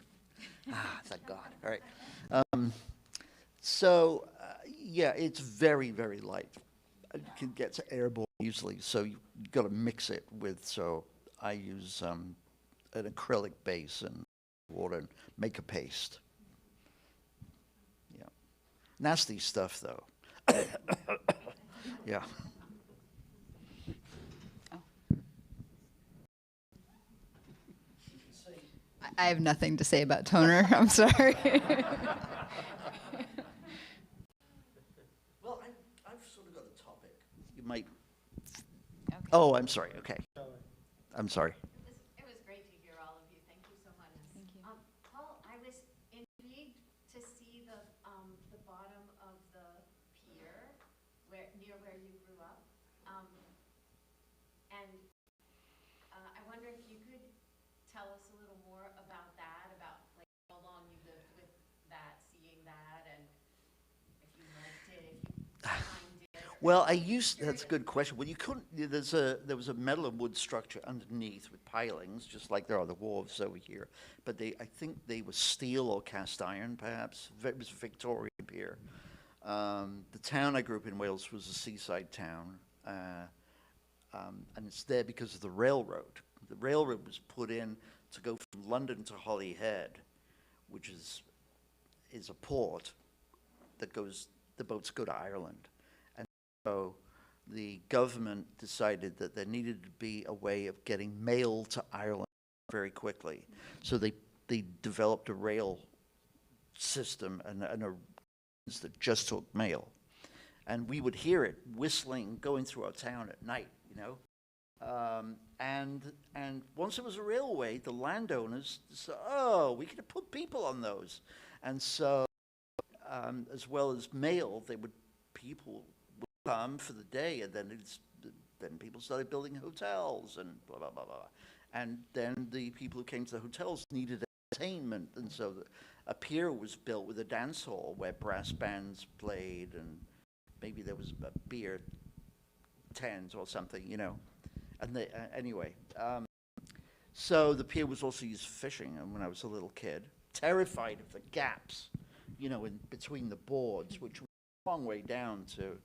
Thank God. All right. Yeah, it's very, very light. It can get airborne easily, so you've got to mix it with, so I use an acrylic base and water and make a paste. Nasty stuff, though. Yeah. I have nothing to say about toner. I'm sorry. Well, I've sort of got a topic. You might. Okay. Oh, I'm sorry. Okay. I'm sorry. It was great to hear all of you. Thank you so much. Thank you. Paul, I was intrigued to see the bottom of the pier near where you grew up, and I wonder if you could tell us a little more about that, about like how long you lived with that, seeing that, and if you liked it, if you timed it. Well, that's a good question. Well, you couldn't, there was a metal and wood structure underneath with pilings, just like there are the wharves over here. But I think they were steel or cast iron, perhaps. It was a Victorian pier. The town I grew up in Wales was a seaside town. And it's there because of the railroad. The railroad was put in to go from London to Holyhead, which is a port that the boats go to Ireland. And so the government decided that there needed to be a way of getting mail to Ireland very quickly. So they developed a rail system and a that just took mail. And we would hear it whistling, going through our town at night, And once it was a railway, the landowners said, oh, we could put people on those. And so, as well as mail, people would come for the day, and then people started building hotels and blah, blah, blah, blah. And then the people who came to the hotels needed entertainment, and so a pier was built with a dance hall where brass bands played, and maybe there was a beer tent or something, And anyway, so the pier was also used for fishing. And when I was a little kid, terrified of the gaps, in between the boards, which was a long way down to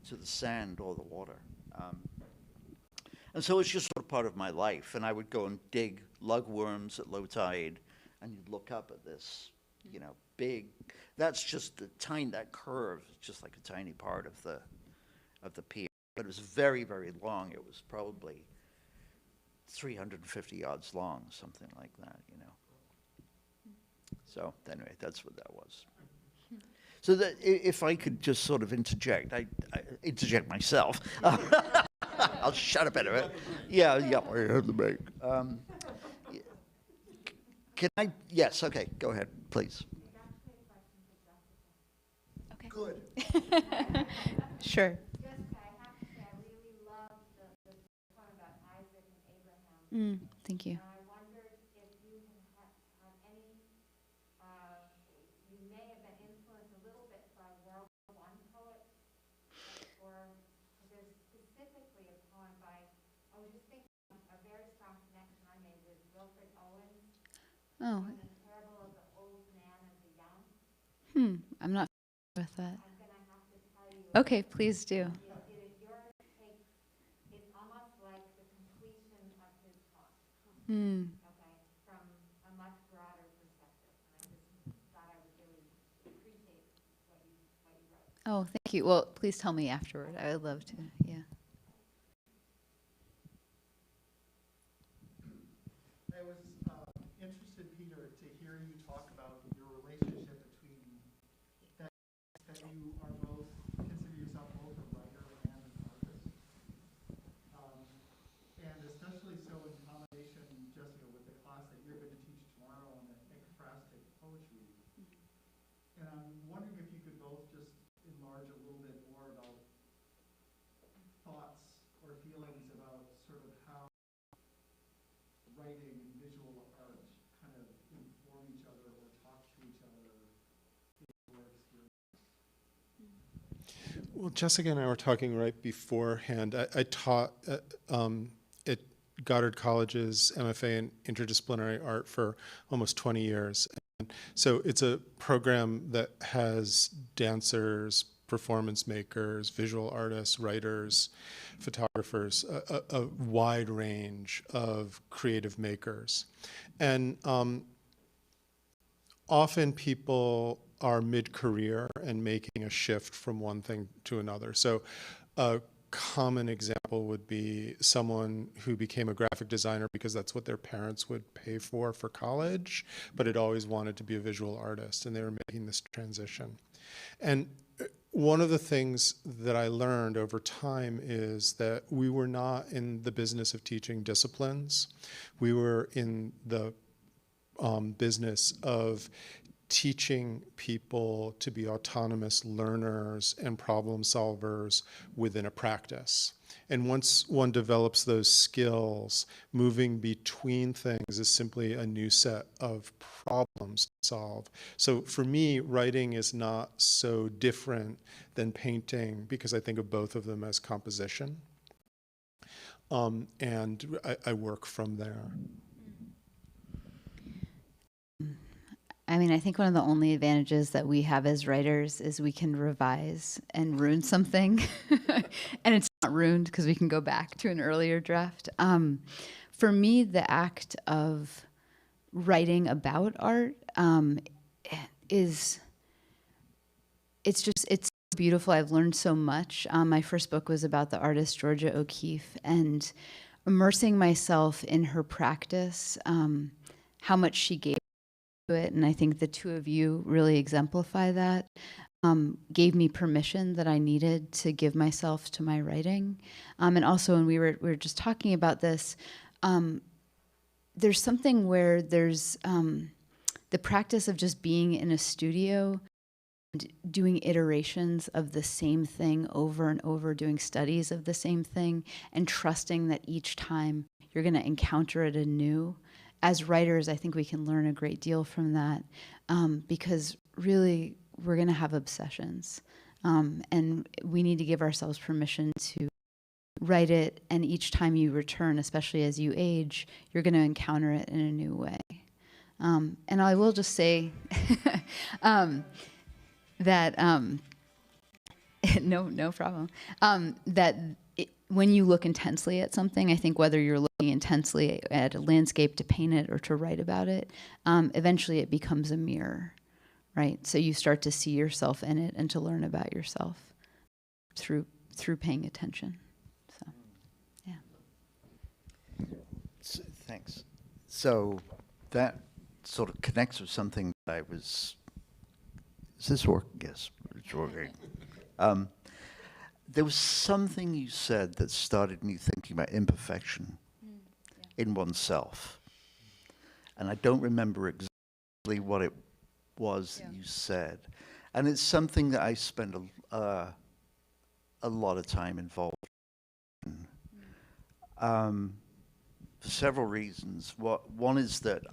to the sand or the water. And so it's just sort of part of my life. And I would go and dig lugworms at low tide, and you'd look up at this, you know, big. That's just the tiny, that curve is just like a tiny part of the pier. But it was very, very long. It was probably 350 yards long, something like that, you know. So anyway, that's what that was. So that if I could just sort of interject, I interject myself. I'll shut up anyway. Yeah, I have the mic. Can I? Yes. Okay. Go ahead, please. Okay. Good. Sure. Jessica, I have to say, I really love the one about Isaac and Abraham. Thank you. I wondered if you have any, you may have been influenced a little bit by World War I poets, or there's specifically a poem by, I was just thinking of a very strong connection I made with Wilfred Owen's, Oh, The Parable of the Old Man and the Young. I'm not familiar with that. I'm going to have to tell you. Okay, please do. Your take is almost like the completion of his thought. Okay, from a much broader perspective. And I just thought I would really appreciate what you wrote. Oh, thank you. Well, please tell me afterward. I would love to. Yeah. I was interested, Peter, to hear you talk about your relationship between that you are both, consider yourself both a writer and an artist. And especially so in combination, Jessica, with the class that you're going to teach tomorrow on the ekphrastic poetry. And I'm wondering if you could both just enlarge a little bit more about thoughts or feelings about sort of how writing and visual art kind of inform each other or talk to each other in your experience. Well, Jessica and I were talking right beforehand. I taught at Goddard College's MFA in Interdisciplinary Art for almost 20 years. And so it's a program that has dancers, performance makers, visual artists, writers, photographers, a wide range of creative makers. And often people are mid-career and making a shift from one thing to another. So a common example would be someone who became a graphic designer because that's what their parents would pay for college, but had always wanted to be a visual artist, and they were making this transition. And one of the things that I learned over time is that we were not in the business of teaching disciplines. We were in the business of teaching people to be autonomous learners and problem solvers within a practice. And once one develops those skills, moving between things is simply a new set of problems to solve. So for me, writing is not so different than painting because I think of both of them as composition. And I work from there. I mean, I think one of the only advantages that we have as writers is we can revise and ruin something. And it's not ruined because we can go back to an earlier draft. For me, the act of writing about art it's beautiful. I've learned so much. My first book was about the artist Georgia O'Keeffe, and immersing myself in her practice, how much she gave to it, and I think the two of you really exemplify that, gave me permission that I needed to give myself to my writing. And also when we were just talking about this, there's something where there's the practice of just being in a studio and doing iterations of the same thing over and over, doing studies of the same thing, and trusting that each time you're going to encounter it anew. As writers, I think we can learn a great deal from that, because really we're going to have obsessions, and we need to give ourselves permission to write it, and each time you return, especially as you age, you're going to encounter it in a new way. And I will just say that No problem. When you look intensely at something, I think whether you're looking intensely at a landscape to paint it or to write about it, eventually it becomes a mirror, right? So you start to see yourself in it and to learn about yourself through paying attention. So, yeah. Thanks. So that sort of connects with something that I was. Is this working? Yes, it's working. There was something you said that started me thinking about imperfection in oneself. And I don't remember exactly what it was that you said. And it's something that I spend a lot of time involved in. For several reasons. One is that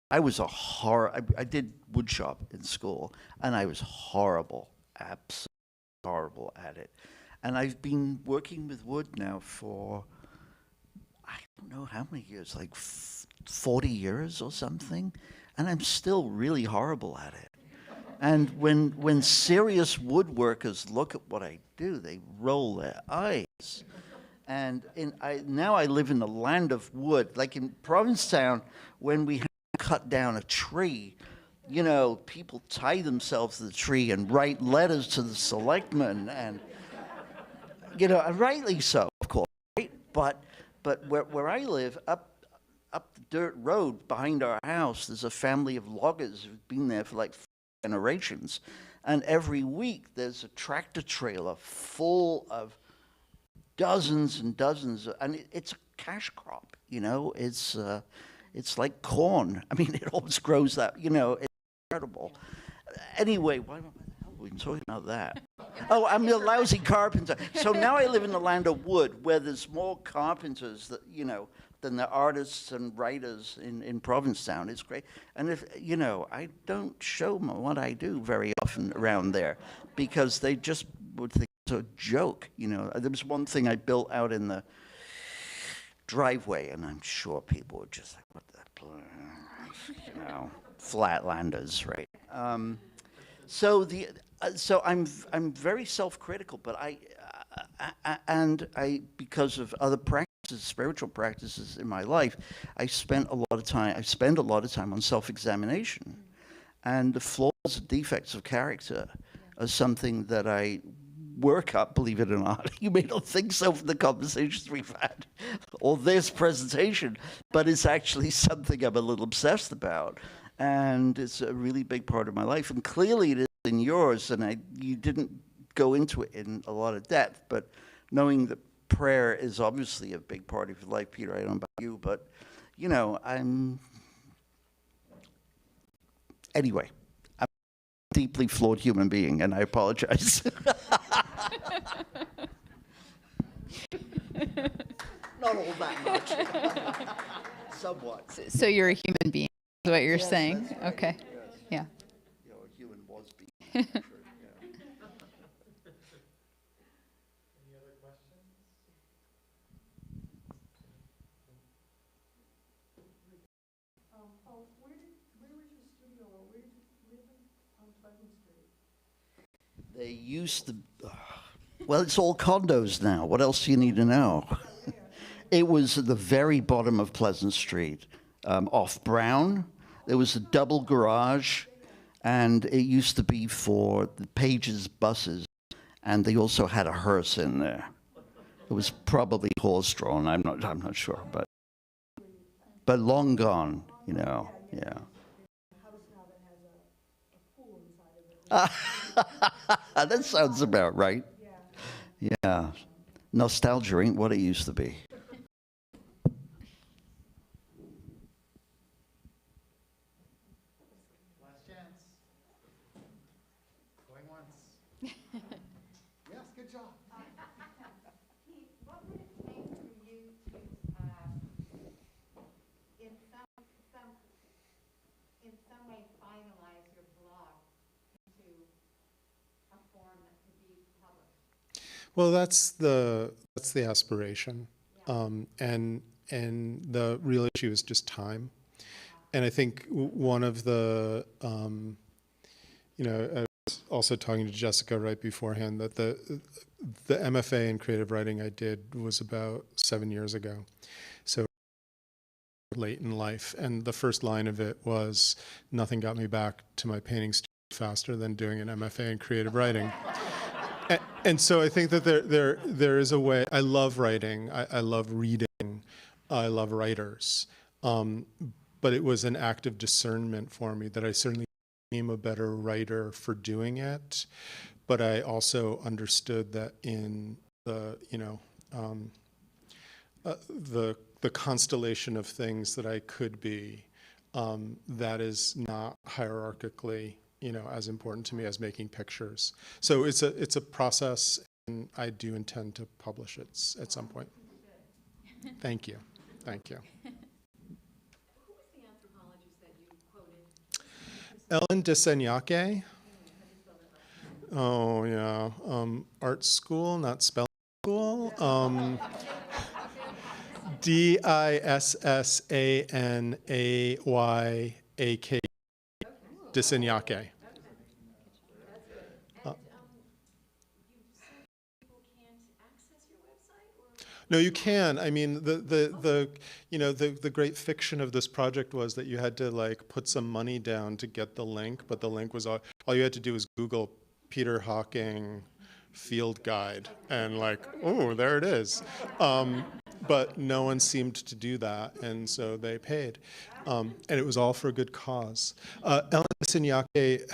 I was I did woodshop in school, and I was horrible, absolutely horrible at it. And I've been working with wood now for, I don't know how many years, like 40 years or something, and I'm still really horrible at it. And when serious woodworkers look at what I do, they roll their eyes. And now I live in the land of wood. Like in Provincetown, when we cut down a tree, you know, people tie themselves to the tree and write letters to the selectmen, and you know, and rightly so, of course, right? But where I live, up the dirt road behind our house, there's a family of loggers who've been there for like 4 generations, and every week there's a tractor trailer full of dozens and dozens, and it's a cash crop, you know. It's like corn. I mean, it always grows that, you know. It's incredible. Anyway, why the hell are we talking about that? Oh, I'm a lousy carpenter. So now I live in the land of wood, where there's more carpenters that, you know, than the artists and writers in Provincetown. It's great. And if, you know, I don't show what I do very often around there, because they just would think it's a joke, you know. There was one thing I built out in the driveway, and I'm sure people were just like, what the, you know, flatlanders, right? So I'm very self-critical, but I because of other practices, spiritual practices in my life, I spend a lot of time on self-examination, and the flaws and defects of character are something that I work up, believe it or not. You may not think so from the conversations we've had or this presentation, but it's actually something I'm a little obsessed about, and it's a really big part of my life, and clearly it is in yours, and you didn't go into it in a lot of depth, but knowing that prayer is obviously a big part of your life, Peter, I don't know about you, but, you know, anyway, I'm a deeply flawed human being, and I apologize. Not all that much. Somewhat. So you're a human being, is what you're saying? Right. Okay. Yes. Yeah. You know, a human was being. True, yeah. Any other questions? Paul, where was your studio, or where did you live on Pleasant Street? They used to, well, it's all condos now. What else do you need to know? It was at the very bottom of Pleasant Street, off Brown. There was a double garage, and it used to be for the Page's buses, and they also had a hearse in there. It was probably horse-drawn. I'm not sure, but long gone, you know. Yeah. That sounds about right. Yeah. Nostalgia ain't what it used to be. Last chance. Going once. Yes, good job. Pete, what would it take for you to, in some way finalize your blog into a form that could be published? Well, that's the aspiration, and the real issue is just time. And I think one of the, you know, also talking to Jessica right beforehand that the MFA in creative writing I did was about 7 years ago. So late in life. And the first line of it was, nothing got me back to my painting studio faster than doing an MFA in creative writing. And so I think that there is a way. I love writing. I love reading. I love writers. But it was an act of discernment for me that I certainly became a better writer for doing it. But I also understood that in the, the constellation of things that I could be, that is not hierarchically, as important to me as making pictures. So it's a process, and I do intend to publish it at some point. Thank you. Thank you. Who was the anthropologist that you quoted? Ellen de Seignac. Oh, yeah. Art school, not spelling school. Dissanayake. De Seignac. No, you can. I mean, the great fiction of this project was that you had to put some money down to get the link, but the link was all you had to do was Google Peter Hocking field guide, and oh, there it is. But no one seemed to do that, and so they paid, and it was all for a good cause. Ellen Signac has a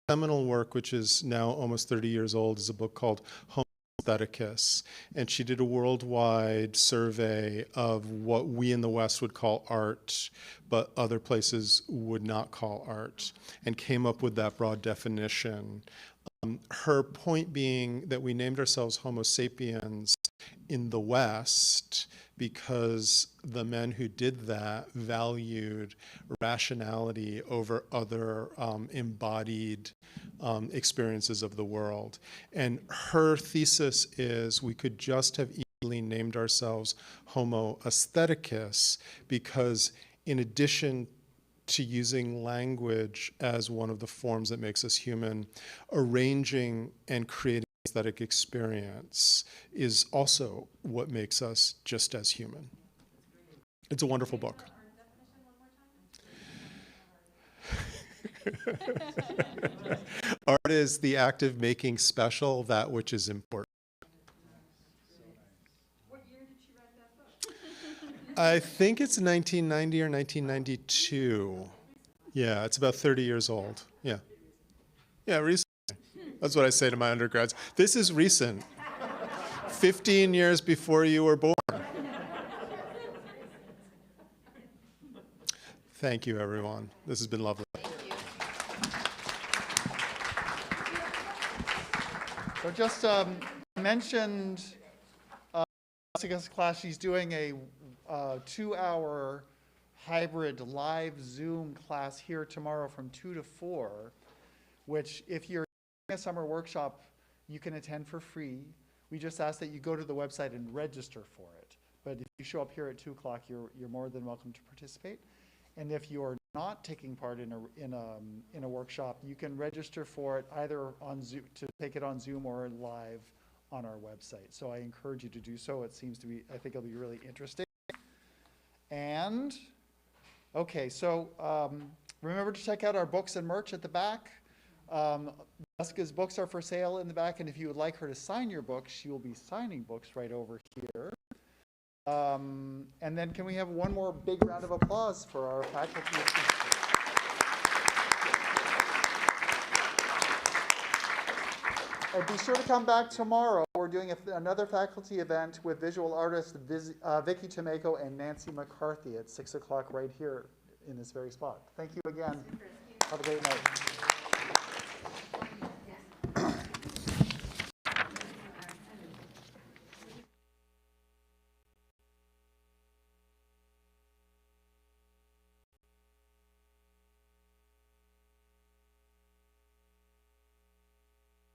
seminal work, which is now almost 30 years old, is a book called Homo Aestheticus, and she did a worldwide survey of what we in the West would call art, but other places would not call art, and came up with that broad definition. Her point being that we named ourselves Homo sapiens in the West because the men who did that valued rationality over other embodied experiences of the world. And her thesis is we could just have easily named ourselves Homo aestheticus because in addition to using language as one of the forms that makes us human, arranging and creating aesthetic experience is also what makes us just as human. It's a wonderful book. Art is the act of making special that which is important. What year did she write that book? I think it's 1990 or 1992. Yeah, it's about 30 years old. Yeah. Yeah, recently. That's what I say to my undergrads. This is recent. 15 years before you were born. Thank you, everyone. This has been lovely. So just mentioned Jessica's class. She's doing a 2-hour hybrid live Zoom class here tomorrow from 2 to 4, which if you're doing a summer workshop, you can attend for free. We just ask that you go to the website and register for it. But if you show up here at 2 o'clock, you're more than welcome to participate. And if you're not taking part in a workshop, you can register for it either on Zoom, to take it on Zoom or live on our website. So I encourage you to do so. It seems to be, I think it'll be really interesting. And, okay, so remember to check out our books and merch at the back. Jessica's books are for sale in the back, and if you would like her to sign your books, she will be signing books right over here. And then can we have one more big round of applause for our faculty? And be sure to come back tomorrow. We're doing another faculty event with visual artists Vicky Tomeko and Nancy McCarthy at 6 o'clock right here in this very spot. Thank you again. Have a great night.